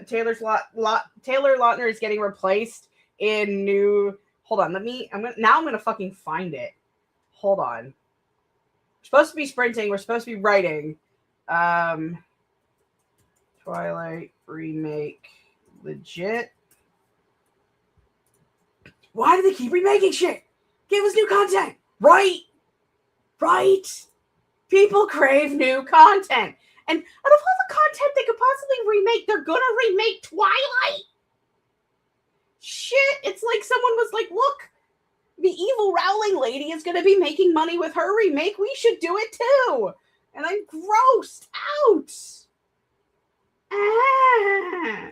Taylor Lautner is getting replaced in new. Hold on, I'm gonna fucking find it. Hold on. We're supposed to be sprinting. We're supposed to be writing. Twilight remake legit. Why do they keep remaking shit? Give us new content, right? Right. People crave new content. And out of all the content they could possibly remake, they're gonna remake Twilight? Shit, it's like someone was like, look, the evil Rowling lady is gonna be making money with her remake. We should do it too. And I'm grossed out. Ah.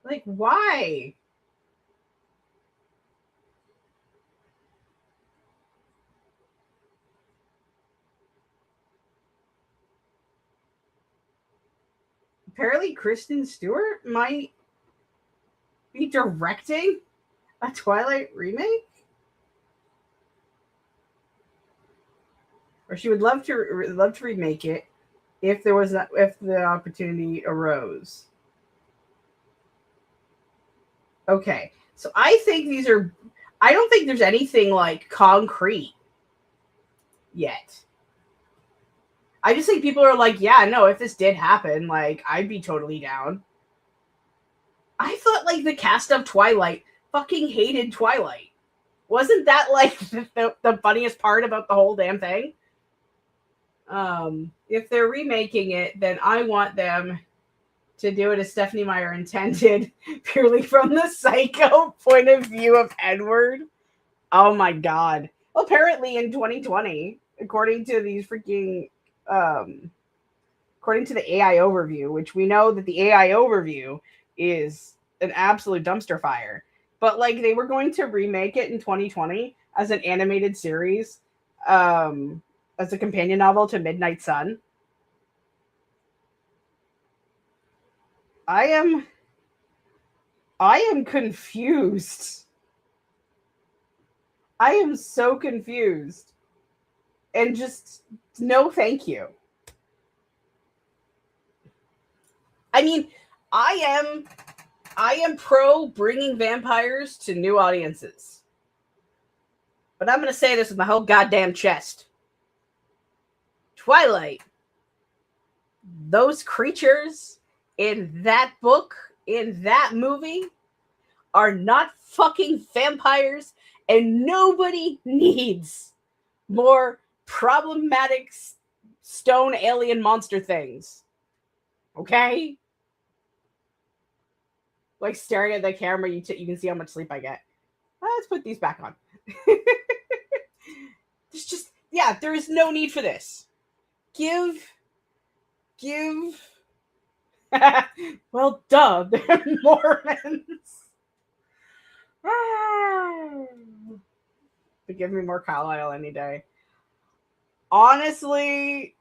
Like, why? Apparently Kristen Stewart might be directing a Twilight remake, or she would love to remake it if if the opportunity arose. Okay, so I think these are. I don't think there's anything like concrete yet. I just think people are like, yeah, no, if this did happen, like, I'd be totally down. I thought, like, the cast of Twilight fucking hated Twilight. Wasn't that, like, the funniest part about the whole damn thing? If they're remaking it, then I want them to do it as Stephanie Meyer intended, purely from the psycho point of view of Edward. Oh my god. Well, apparently in 2020, according to these freaking according to the AI overview, which we know that the AI overview is an absolute dumpster fire. But like, they were going to remake it in 2020 as an animated series, as a companion novel to Midnight Sun. I am confused. I am so confused. And just no thank you. I mean, I am pro bringing vampires to new audiences. But I'm going to say this with my whole goddamn chest. Twilight, those creatures in that book, in that movie, are not fucking vampires, and nobody needs more problematic stone alien monster things. Okay? Like staring at the camera, you can see how much sleep I get. Let's put these back on. There's just, yeah, there is no need for this. Give. Well, duh, they're Mormons. But give me more Carlisle any day. Honestly,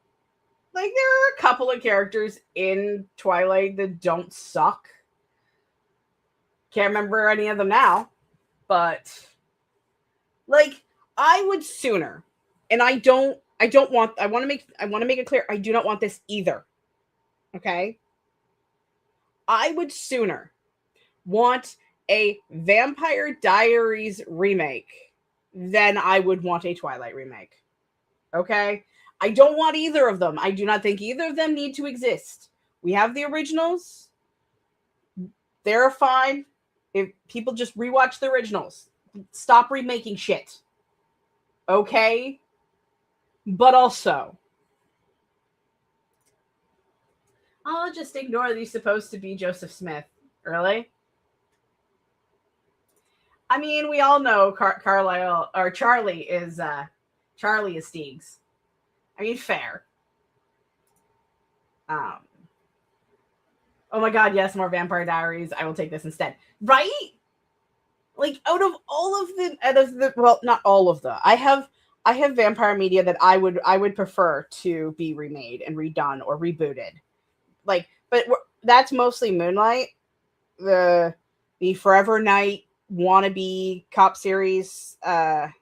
like, there are a couple of characters in Twilight that don't suck. Can't remember any of them now, but like, I would sooner, and I want to make it clear, I do not want this either. Okay? I would sooner want a Vampire Diaries remake than I would want a Twilight remake. Okay? I don't want either of them. I do not think either of them need to exist. We have the originals. They're fine. If people just rewatch the originals, stop remaking shit. Okay? But also, I'll just ignore that he's supposed to be Joseph Smith. Really? I mean, we all know Carlisle or Charlie is Stiegs. I mean, fair. Oh my god, yes, more Vampire Diaries. I will take this instead. Right? Like, out of the well, not all of the. I have vampire media that I would prefer to be remade and redone or rebooted. Like, but that's mostly Moonlight, the Forever Knight wannabe cop series that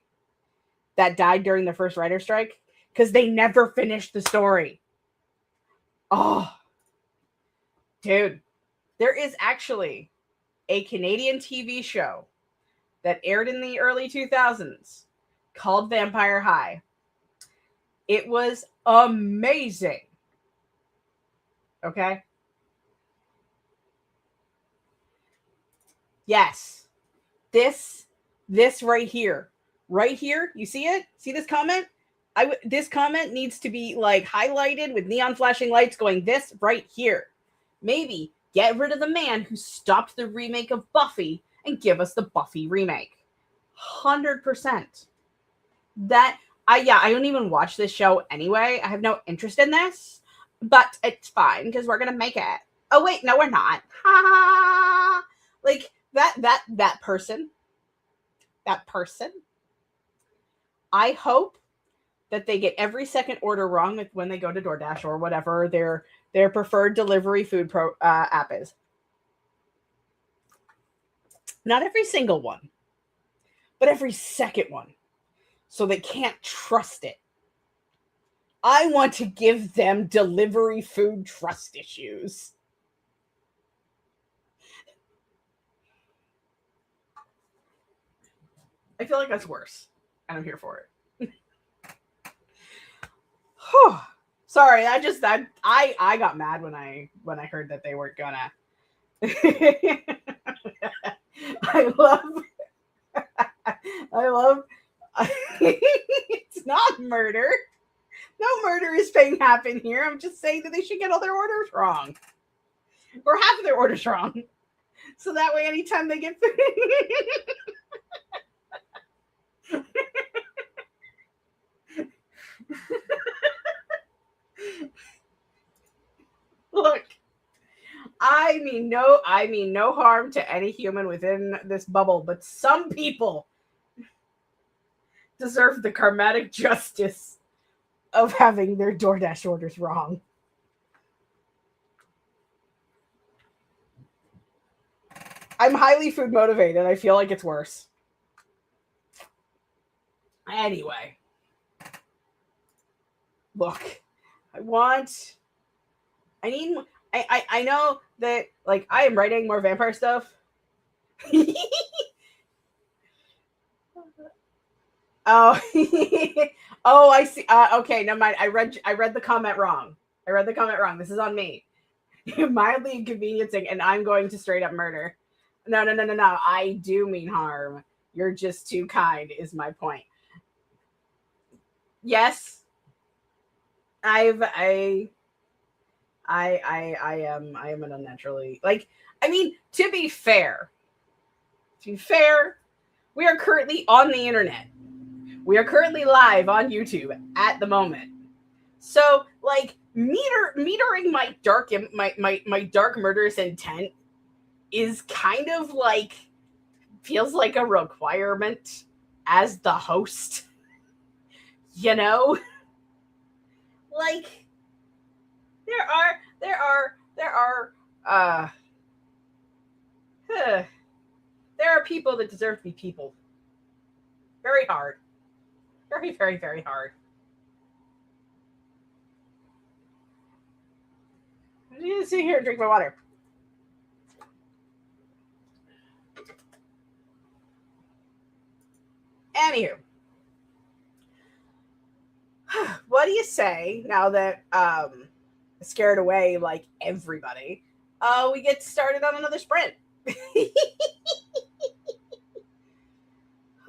died during the first writer strike because they never finished the story. Oh, dude, there is actually a Canadian TV show that aired in the early 2000s called Vampire High. It was amazing. Okay? Yes. This right here. Right here, you see it? See this comment? This comment needs to be like highlighted with neon flashing lights going this right here. Maybe get rid of the man who stopped the remake of Buffy and give us the Buffy remake. 100%. I don't even watch this show anyway. I have no interest in this, but it's fine because we're gonna make it. Oh wait, no, we're not. Ha! Like that person. I hope that they get every second order wrong when they go to DoorDash or whatever their preferred delivery food app is. Not every single one, but every second one. So they can't trust it. I want to give them delivery food trust issues. I feel like that's worse, and I'm here for it. Sorry, I got mad when I heard that they weren't gonna. I love. It's not murder. No murder is being happen here. I'm just saying that they should get all their orders wrong, or half of their orders wrong, so that way anytime they get food. Look, I mean no harm to any human within this bubble, but some people deserve the karmatic justice of having their DoorDash orders wrong. I'm highly food motivated. I feel like it's worse. Anyway. Look, I know that, like, I am writing more vampire stuff. Oh, oh, I see. Okay, never mind. I read the comment wrong. This is on me. Mildly inconveniencing, and I'm going to straight up murder. No. I do mean harm. You're just too kind, is my point. Yes, I am an unnaturally, like, I mean, to be fair, we are currently on the internet. We are currently live on YouTube at the moment. So, like, metering my dark murderous intent is kind of like, feels like a requirement as the host. You know? Like, there are huh, there are people that deserve to be people. Very hard. Very, very, very hard. I'm just gonna sit here and drink my water. Anywho, what do you say now that scared away like everybody? We get started on another sprint.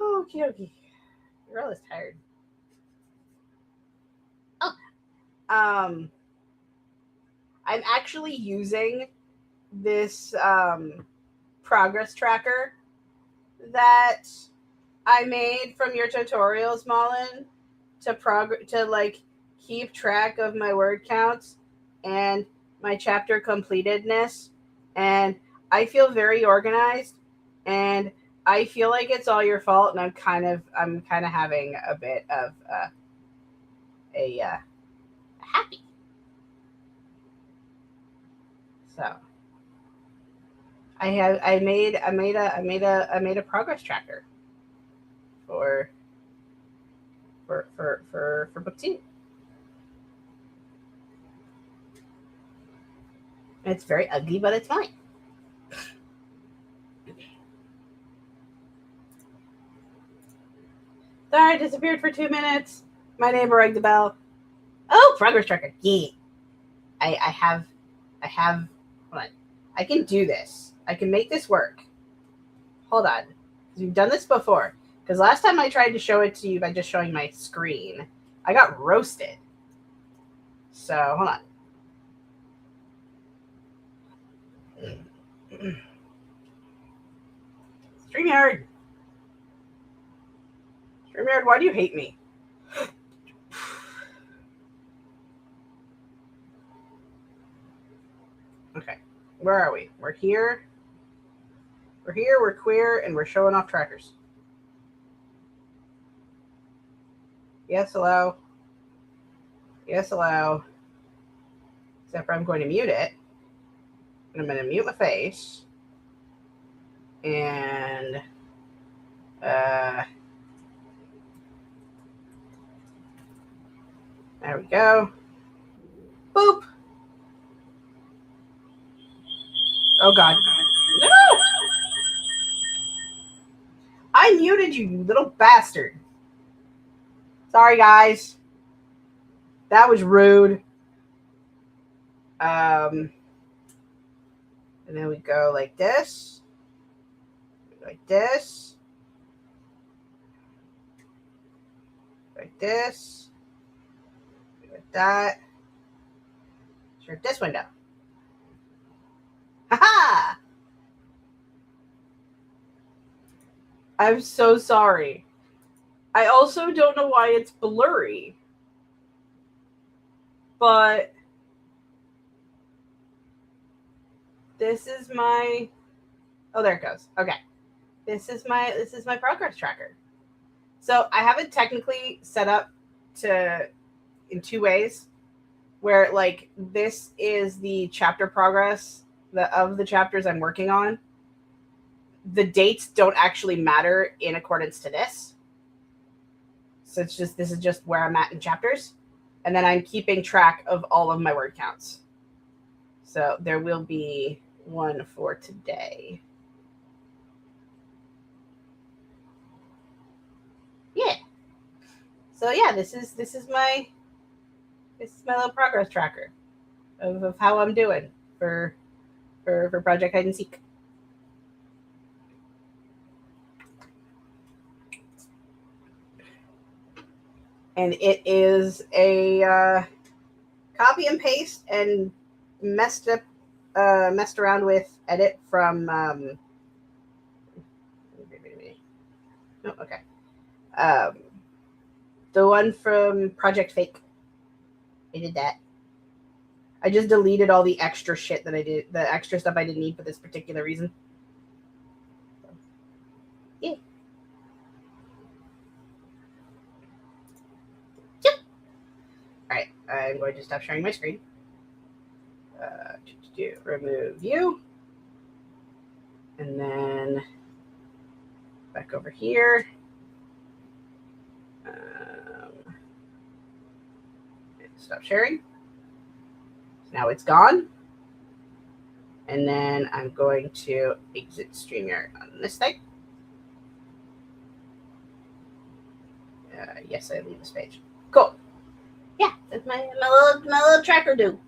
Okie dokie. You're always tired. Oh, um, I'm actually using this progress tracker that I made from your tutorials, Malin, to like keep track of my word counts and my chapter completedness, and I feel very organized, and I feel like it's all your fault, and I'm kind of having a bit of a happy. So I made a progress tracker for for book two. It's very ugly, but it's fine. Sorry, I disappeared for 2 minutes. My neighbor rang the bell. Oh, progress tracker. Yeah. I have hold on. I can do this. I can make this work. Hold on. We've done this before. Because last time I tried to show it to you by just showing my screen, I got roasted. So hold on. StreamYard. StreamYard, why do you hate me? Okay. Where are we? We're here. We're queer, and we're showing off trackers. Yes, allow. Yes, allow. Except for I'm going to mute it. And I'm going to mute my face. And there we go. Boop. Oh God. No! I muted you, you little bastard. Sorry, guys. That was rude. And then we go like this. Like this. Like this. Like that. Shut this window. Haha! I'm so sorry. I also don't know why it's blurry. But this is my oh, there it goes. Okay. This is my progress tracker. So I have it technically set up to in two ways, where like this is the chapter progress of the chapters I'm working on. The dates don't actually matter in accordance to this. So this is just where I'm at in chapters. And then I'm keeping track of all of my word counts. So there will be one for today. Yeah. So yeah, this is my little progress tracker of how I'm doing for Project Hide and Seek. and it is a copy and paste and messed around with edit from. No, okay. Um, the one from Project Fake. I did that. I just deleted all the extra shit that I did, the extra stuff I didn't need for this particular reason. Yeah. Yep. All right. I'm going to stop sharing my screen. Remove you. And then back over here. Stop sharing. Now it's gone. And then I'm going to exit StreamYard on this thing. Yes, I leave this page. Cool. Yeah, that's my little tracker do.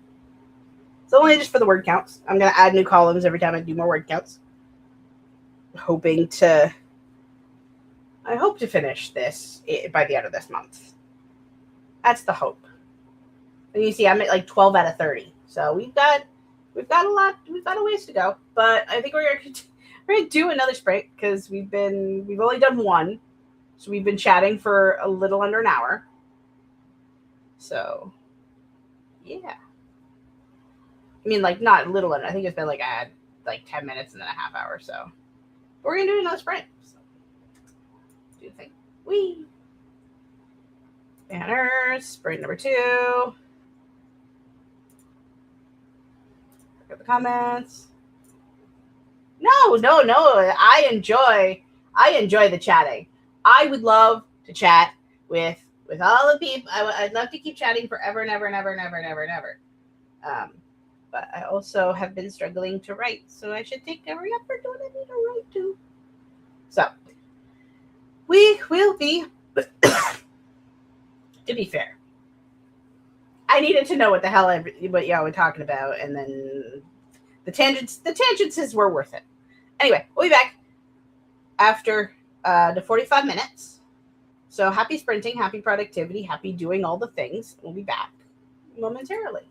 It's only just for the word counts. I'm going to add new columns every time I do more word counts. I hope to finish this by the end of this month. That's the hope. And you see, I'm at like 12 out of 30. So we've got a lot. We've got a ways to go. But I think we're gonna do another sprint because we've only done one, so we've been chatting for a little under an hour. So yeah, I mean like not a little under. I think it's been like 10 minutes and then a half hour. So we're gonna do another sprint. So, do the thing. Wee. Banners. Sprint number 2. Look at the comments. No. I enjoy the chatting. I would love to chat with all the people. I'd love to keep chatting forever and ever and ever and ever and ever and ever. But I also have been struggling to write, so I should take every effort what I need to write to. So we will be. To be fair, I needed to know what the hell what y'all were talking about, and then the tangents were worth it. Anyway, we'll be back after the 45 minutes. So happy sprinting, happy productivity, happy doing all the things. We'll be back momentarily.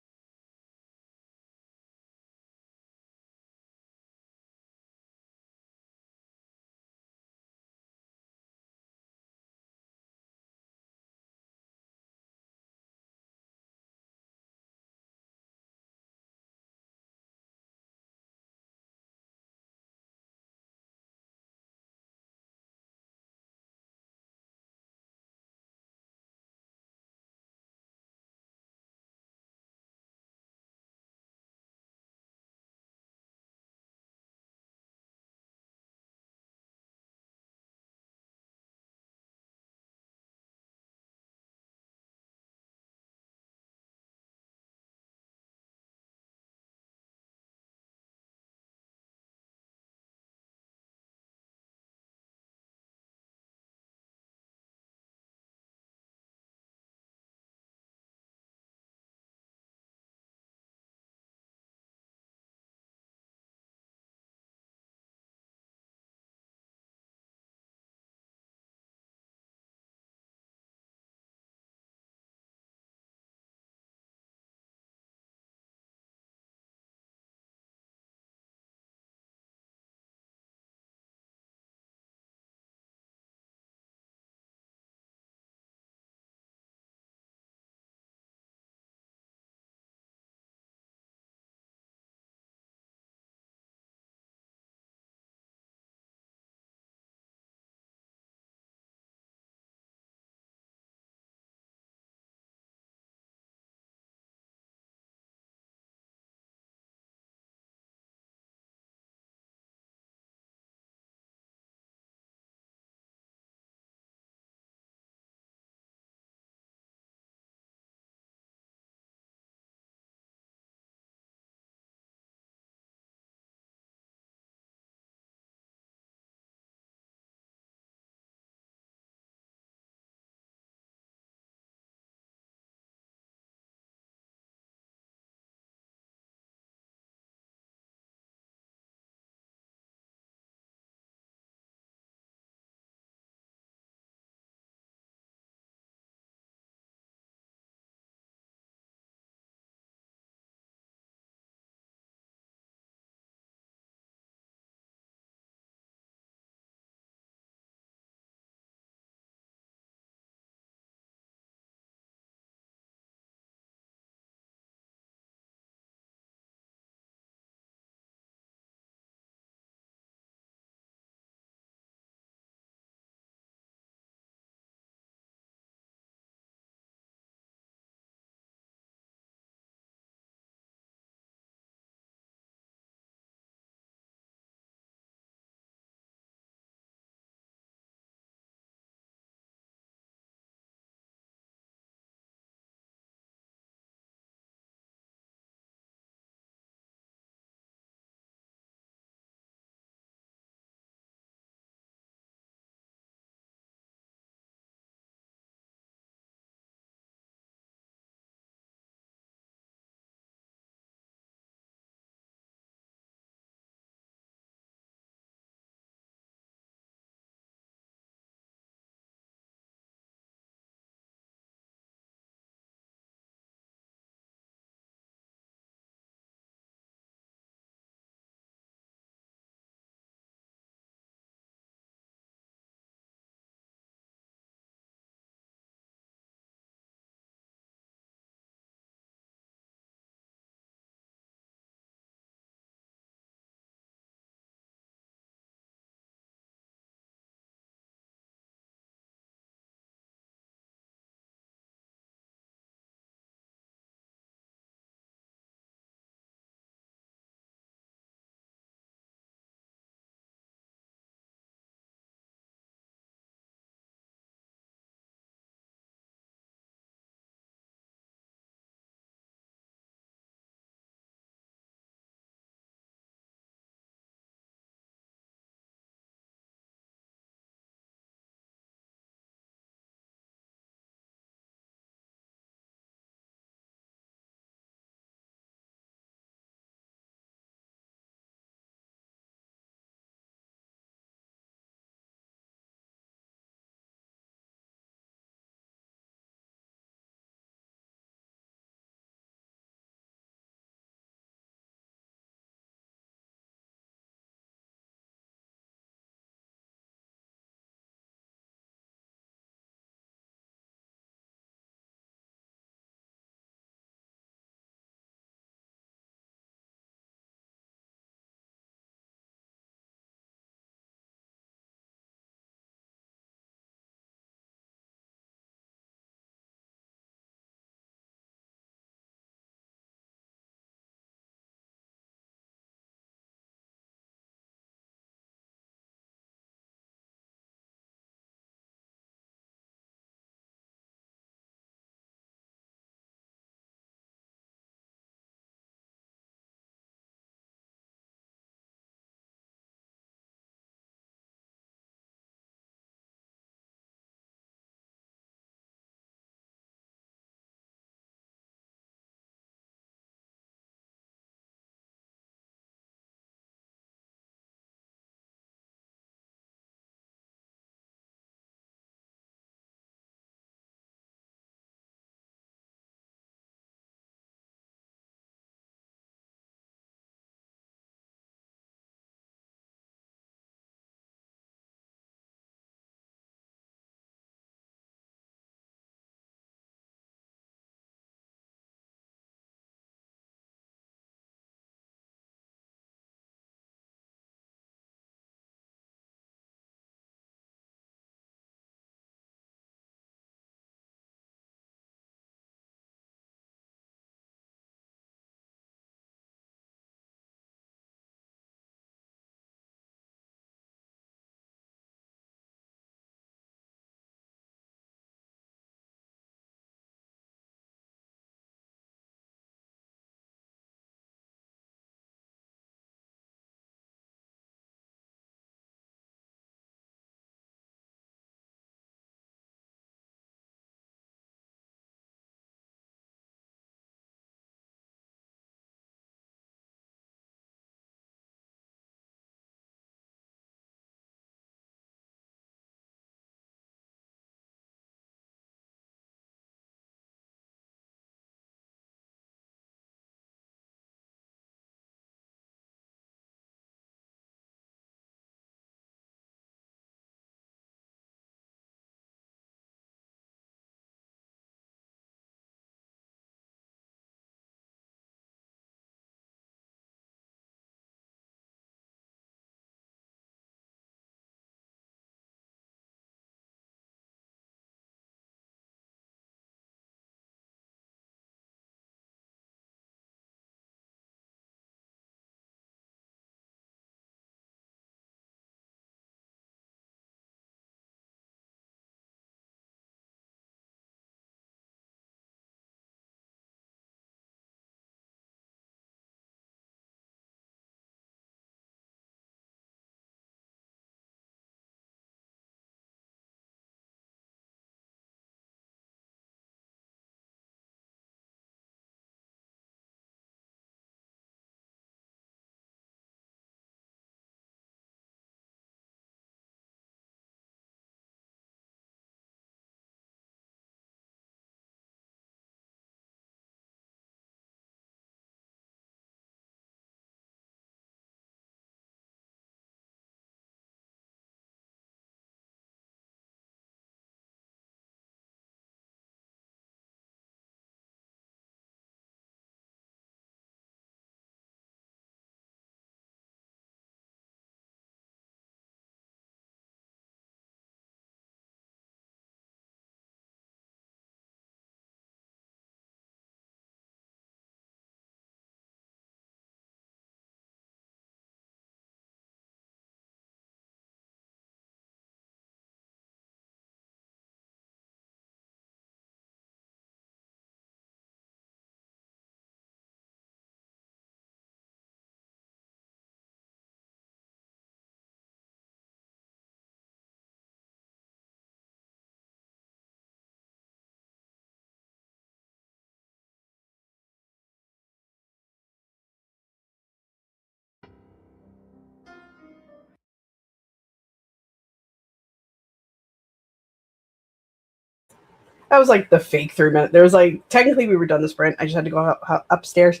That was like the fake 3 minute. There was like technically we were done the sprint. I just had to go upstairs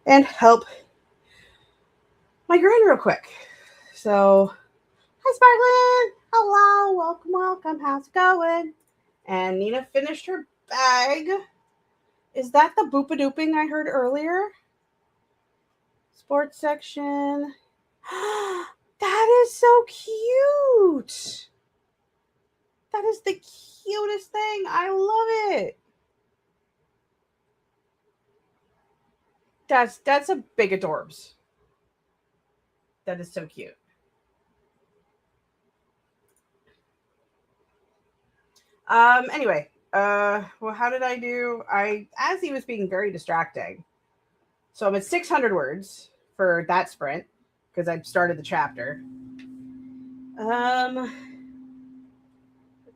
and help my grand real quick. So, hi Sparkling. Hello, welcome, welcome. How's it going? And Nina finished her bag. Is that the boopa-dooping I heard earlier? Sports section. That is so cute. That is the cutest thing. I love it. That's a big adorbs. That is so cute. Anyway, well, how did I do? As he was being very distracting. So I'm at 600 words for that sprint because I started the chapter. Let's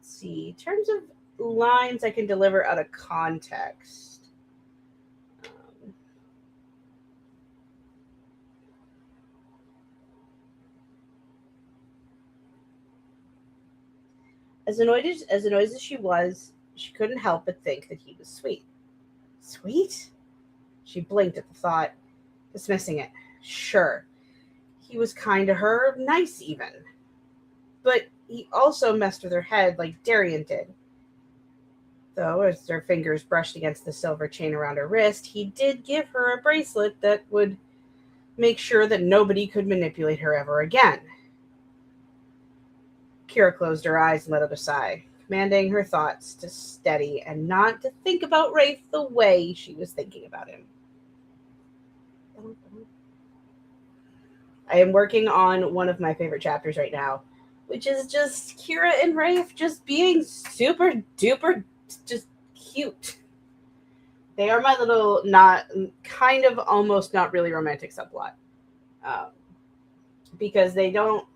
see. In terms of lines I can deliver out of context. As annoyed as she was, she couldn't help but think that he was sweet. Sweet? She blinked at the thought, dismissing it. Sure, he was kind to her, nice even. But he also messed with her head like Darian did. Though, as her fingers brushed against the silver chain around her wrist, he did give her a bracelet that would make sure that nobody could manipulate her ever again. Kira closed her eyes and let out a sigh, commanding her thoughts to steady and not to think about Rafe the way she was thinking about him. I am working on one of my favorite chapters right now, which is just Kira and Rafe just being super duper just cute. They are my little not kind of almost not really romantic subplot. Because they don't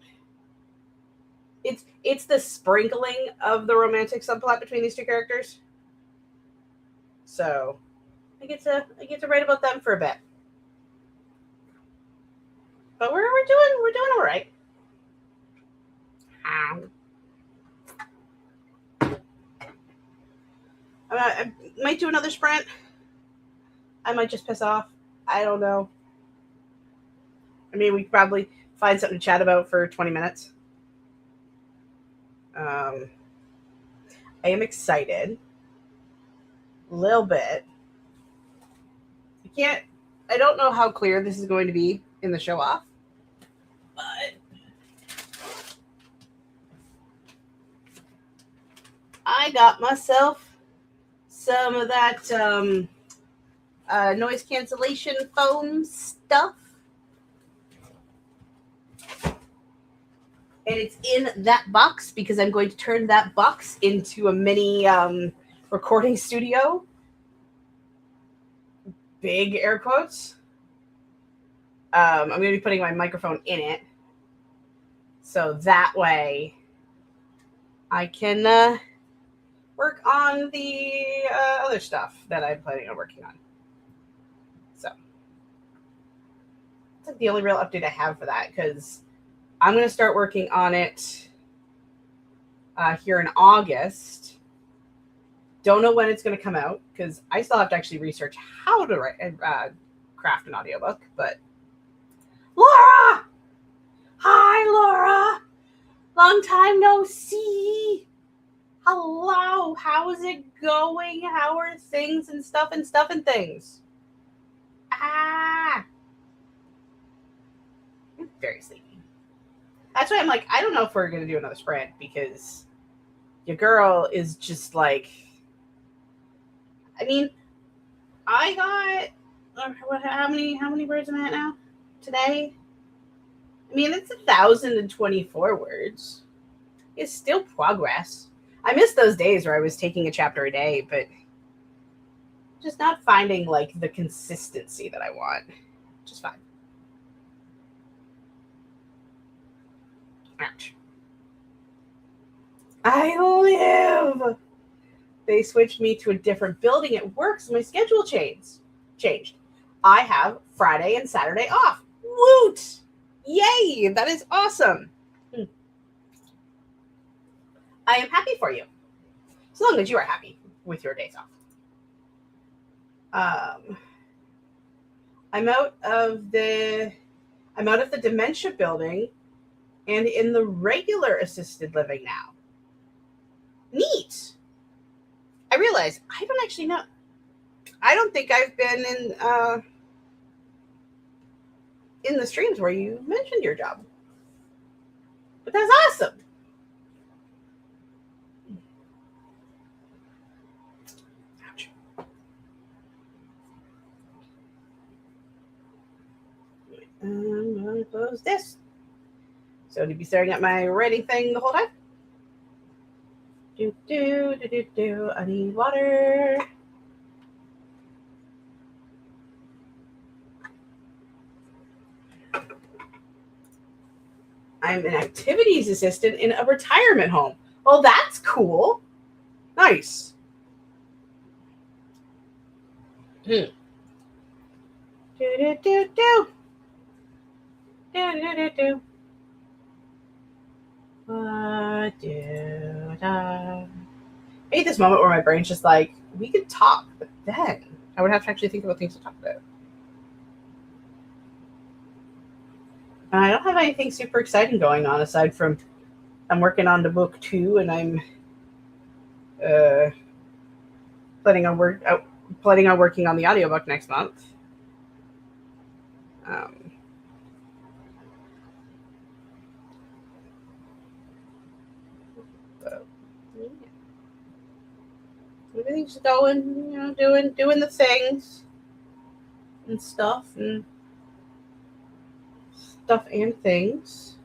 it's the sprinkling of the romantic subplot between these two characters. So I get to write about them for a bit. But we're doing all right. I might do another sprint. I might just piss off. I don't know. I mean, we could probably find something to chat about for 20 minutes. I am excited. A little bit. I don't know how clear this is going to be in the show off. But I got myself some of that noise cancellation foam stuff. And it's in that box because I'm going to turn that box into a mini recording studio. Big air quotes. I'm going to be putting my microphone in it. So that way I can work on the other stuff that I'm planning on working on. So that's like the only real update I have for that because I'm going to start working on it here in August. Don't know when it's going to come out because I still have to actually research how to craft an audiobook. But Laura! Hi, Laura! Long time no see. Hello, how is it going? How are things and stuff and things? I'm very sleepy. That's why I'm like, I don't know if we're going to do another sprint because your girl is just like, I mean, I got, how many words am I at now? Today? I mean, it's 1,024 words. It's still progress. I miss those days where I was taking a chapter a day, but just not finding like the consistency that I want. Just fine. Ouch. I live. They switched me to a different building at work, so my schedule changed. I have Friday and Saturday off. Woot! Yay! That is awesome. I am happy for you. As long as you are happy. with your days off. I'm out of the dementia building and in the regular assisted living now. Neat. I realize I don't actually know. I don't think I've been in the streams where you mentioned your job. But that's awesome. Ouch. I'm going to close this. So to be staring at my writing thing the whole time. I need water. I'm an activities assistant in a retirement home. Well, that's cool. Nice. Do. I hate this moment where my brain's just like, we could talk, but then I would have to actually think about things to talk about. And I don't have anything super exciting going on aside from I'm working on the book 2 and I'm planning on working on the audiobook next month. But, yeah. Everything's going, doing the things and stuff and things.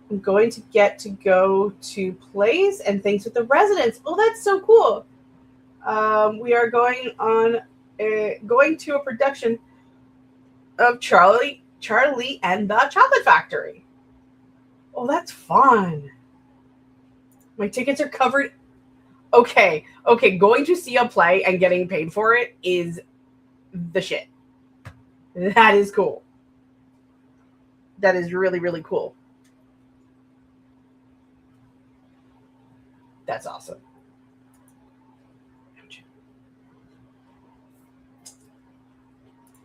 I'm going to get to go to plays and things with the residents. Oh, that's so cool. We are going to a production of Charlie and the Chocolate Factory. Oh, that's fun. My tickets are covered. Okay. Going to see a play and getting paid for it is the shit. That is cool. That is really, really cool. That's awesome.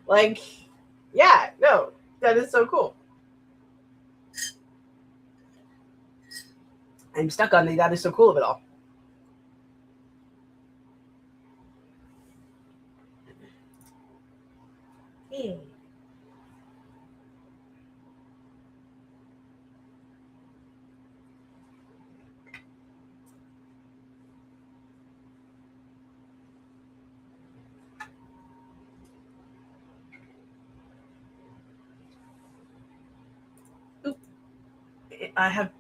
Like, yeah, no, that is so cool. I'm stuck on the that is so cool of it all. I have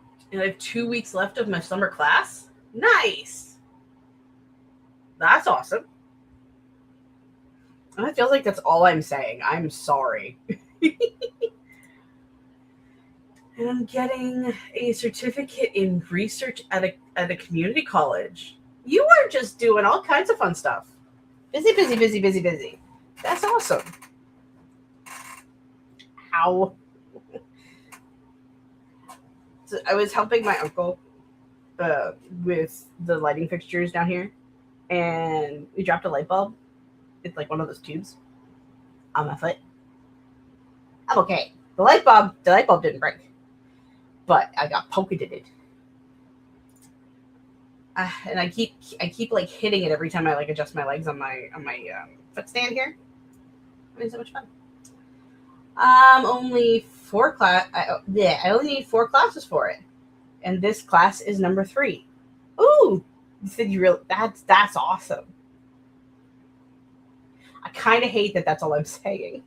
2 weeks left of my summer class. Nice. That's awesome. And it feels like that's all I'm saying. I'm sorry. And I'm getting a certificate in research at a community college. You are just doing all kinds of fun stuff. Busy. That's awesome. How? So I was helping my uncle with the lighting fixtures down here, and we dropped a light bulb. It's like one of those tubes on my foot. I'm okay. The light bulb didn't break, but I got poked in it. And I keep like hitting it every time I like adjust my legs on my foot stand here. It's so much fun. Only 4 class. I only need 4 classes for it, and this class is number 3. Ooh, you said you really that's awesome. I kind of hate that. That's all I'm saying.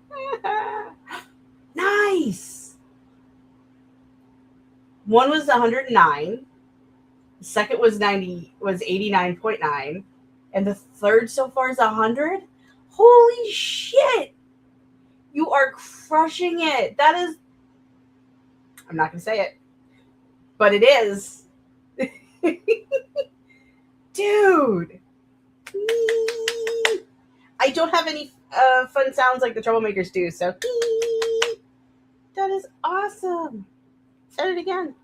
Nice. One was 109. The second was 89.9, and the third so far is 100. Holy shit! You are crushing it. That is. I'm not gonna say it, but it is. Dude. I don't have any fun sounds like the troublemakers do, so that is awesome. Say it again.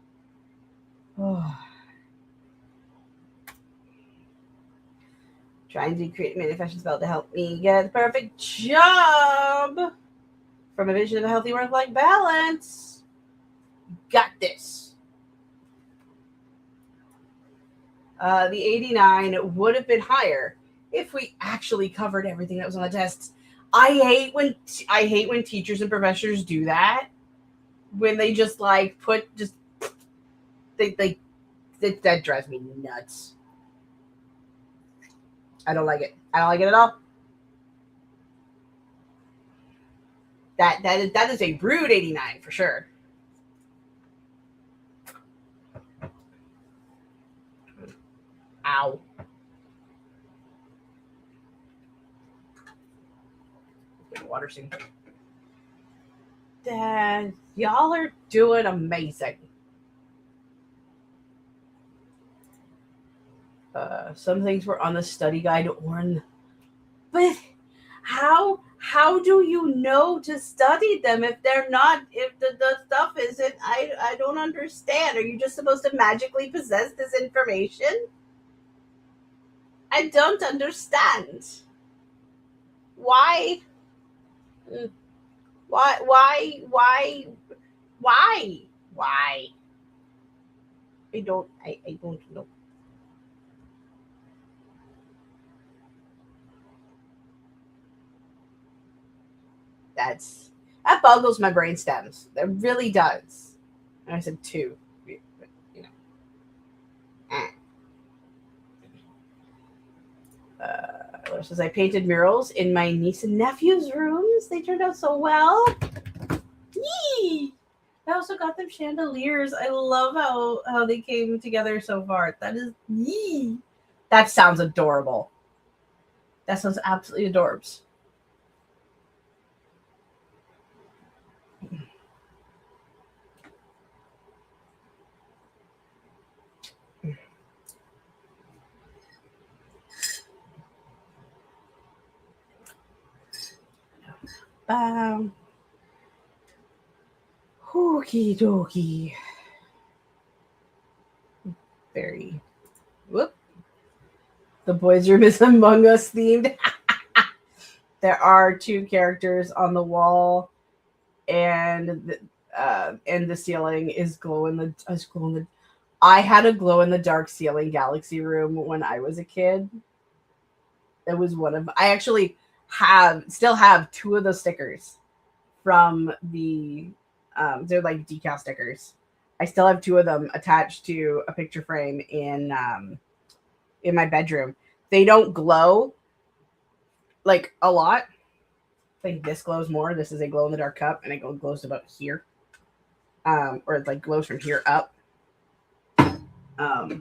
Oh. Trying to create a manifestation spell to help me get the perfect job from a vision of a healthy work-life balance. Got this. The 89 would have been higher if we actually covered everything that was on the test. I hate when teachers and professors do that. When they just like put just that drives me nuts. I don't like it. I don't like it at all. That is a rude 89 for sure. Ow. Get water soon. Dad, y'all are doing amazing. Some things were on the study guide or but how do you know to study them if they're not if the stuff isn't I don't understand. Are you just supposed to magically possess this information? I don't understand. Why? Mm, why why? I don't know. That boggles my brain stems. That really does. And I said two. But, you know. Laura says I painted murals in my niece and nephew's rooms. They turned out so well. Yee! I also got them chandeliers. I love how they came together so far. That is yee. That sounds adorable. That sounds absolutely adorbs. Um, Okie dokie. Very. Whoop. The boys' room is Among Us themed. There are two characters on the wall, and the ceiling is glow in the. Glow in the. I had a glow in the dark ceiling galaxy room when I was a kid. It was one of. I actually still have two of those stickers from the. They're like decal stickers. I still have two of them attached to a picture frame in my bedroom. They don't glow like a lot. I think this glows more. This is a glow in the dark cup, and it glows about here, or it like glows from here up. But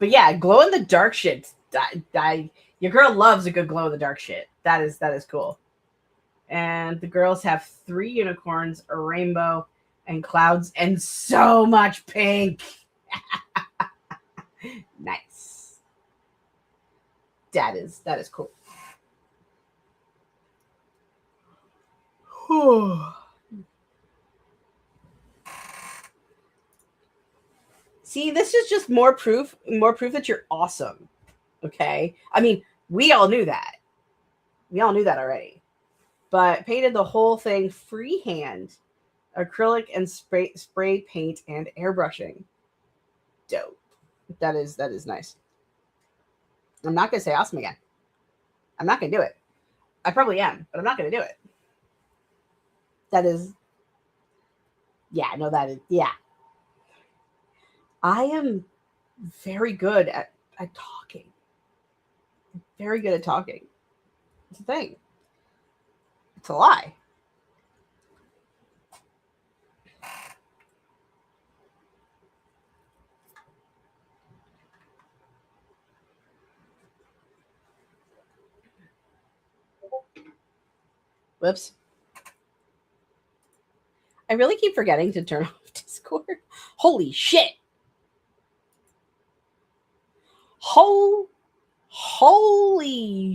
yeah, glow in the dark shit. Your girl loves a good glow in the dark shit. That is cool. And the girls have 3 unicorns, a rainbow, and clouds, and so much pink. Nice. That is cool. See, this is just more proof that you're awesome. Okay? I mean, we all knew that. We all knew that already. But painted the whole thing freehand. Acrylic and spray paint and airbrushing. Dope. That is nice. I'm not gonna say awesome again. I'm not gonna do it. I probably am, but I'm not gonna do it. That is yeah, no, that is yeah. I am very good at talking. Very good at talking. It's a thing. It's a lie. Whoops. I really keep forgetting to turn off Discord. Holy shit. Holy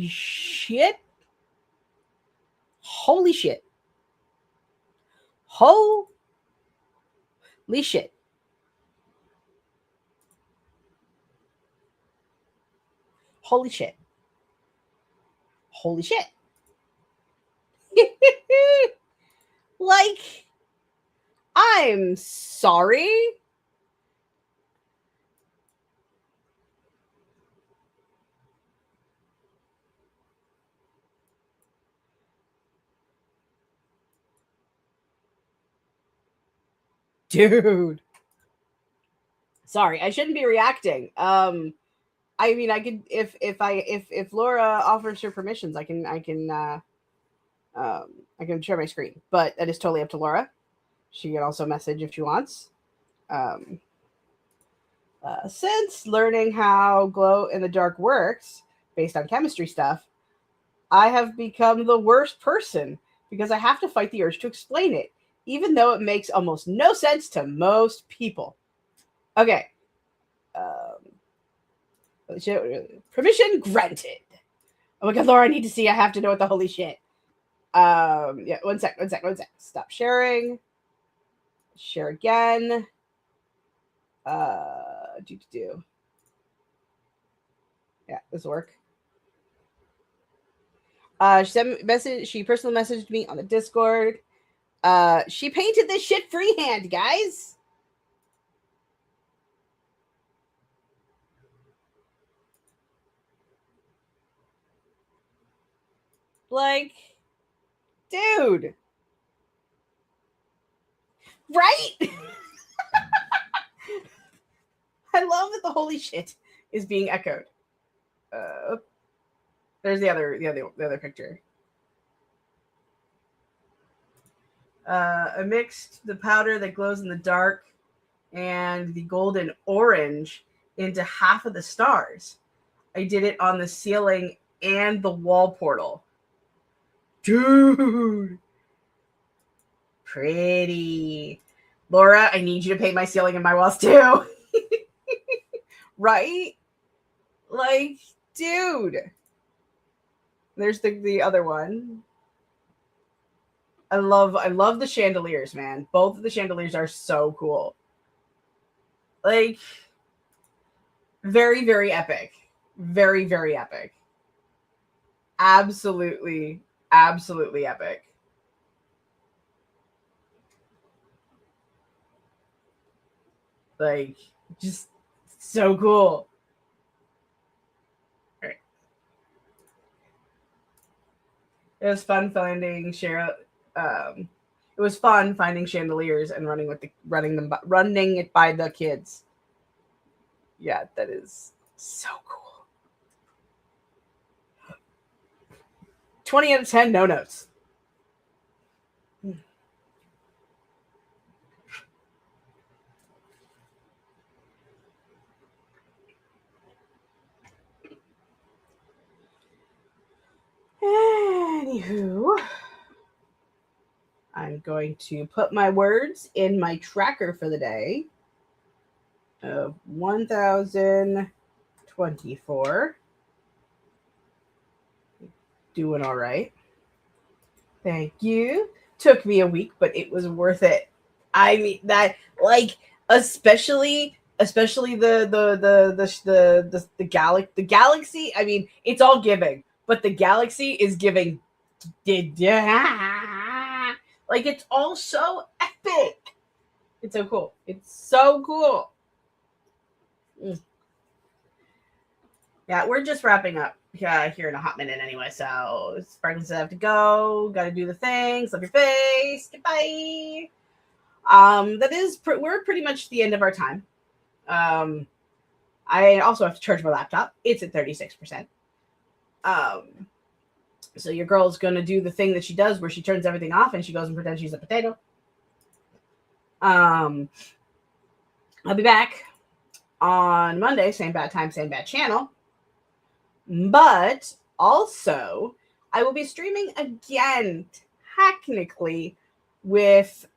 shit. Holy shit. Holy shit. Holy shit. Holy shit. Like, I'm sorry. Dude. Sorry, I shouldn't be reacting. I mean, I could if Laura offers her permissions, I can share my screen, but that is totally up to Laura. She can also message if she wants. Um, since learning how glow in the dark works based on chemistry stuff, I have become the worst person because I have to fight the urge to explain it, even though it makes almost no sense to most people. Okay. Um, Permission granted. Oh my god, Laura, I need to see. I have to know what the holy shit. Yeah, one sec. Stop sharing. Share again. Do. Yeah, this will work. She sent message. She personally messaged me on the Discord. She painted this shit freehand, guys. Like, dude, right? I love that the holy shit is being echoed. Uh, there's the other picture. I mixed the powder that glows in the dark and the golden orange into half of the stars. I did it on the ceiling and the wall portal. Dude. Pretty. Laura, I need you to paint my ceiling and my walls too. Right? Like, dude. There's the other one. I love the chandeliers, man. Both of the chandeliers are so cool. Like, very, very epic. Very, very epic. Absolutely, absolutely epic. Like, just so cool. Right. It was fun finding it was fun finding chandeliers and running it by the kids. Yeah, that is so cool. 20 out of 10, no notes. Anywho, I'm going to put my words in my tracker for the day of 1024. Doing all right. Thank you. Took me a week, but it was worth it. I mean that, like, especially the galaxy. I mean, it's all giving, but the galaxy is giving. Like, it's all so epic. It's so cool. It's so cool. Mm. Yeah, we're just wrapping up here in a hot minute anyway. So Sparkling says I have to go. Got to do the things. Love your face. Goodbye. We're pretty much the end of our time. I also have to charge my laptop. It's at 36%. So your girl's gonna do the thing that she does, where she turns everything off and she goes and pretends she's a potato. I'll be back on Monday, same bad time, same bad channel. But also, I will be streaming again, technically, with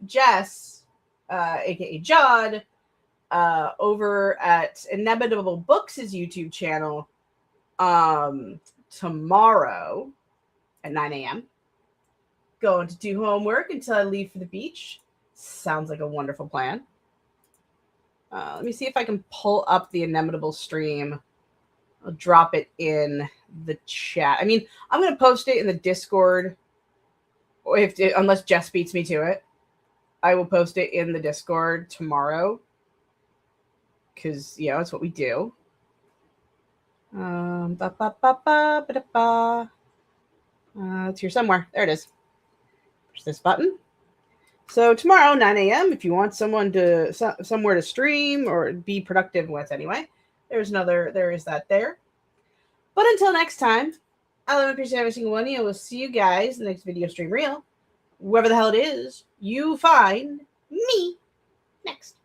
Jess, aka Jod, over at Inevitable Books' YouTube channel tomorrow at 9 a.m. Going to do homework until I leave for the beach. Sounds like a wonderful plan. Let me see if I can pull up the Inevitable stream I'll drop it in the chat. I mean, I'm going to post it in the Discord, unless Jess beats me to it. I will post it in the Discord tomorrow because, it's what we do. It's here somewhere. There it is. Push this button. So tomorrow, 9 a.m., if you want somewhere to stream or be productive with anyway, there is that there. But until next time, I love and appreciate every single one of you. We'll see you guys in the next video stream reel. Whoever the hell it is, you find me next.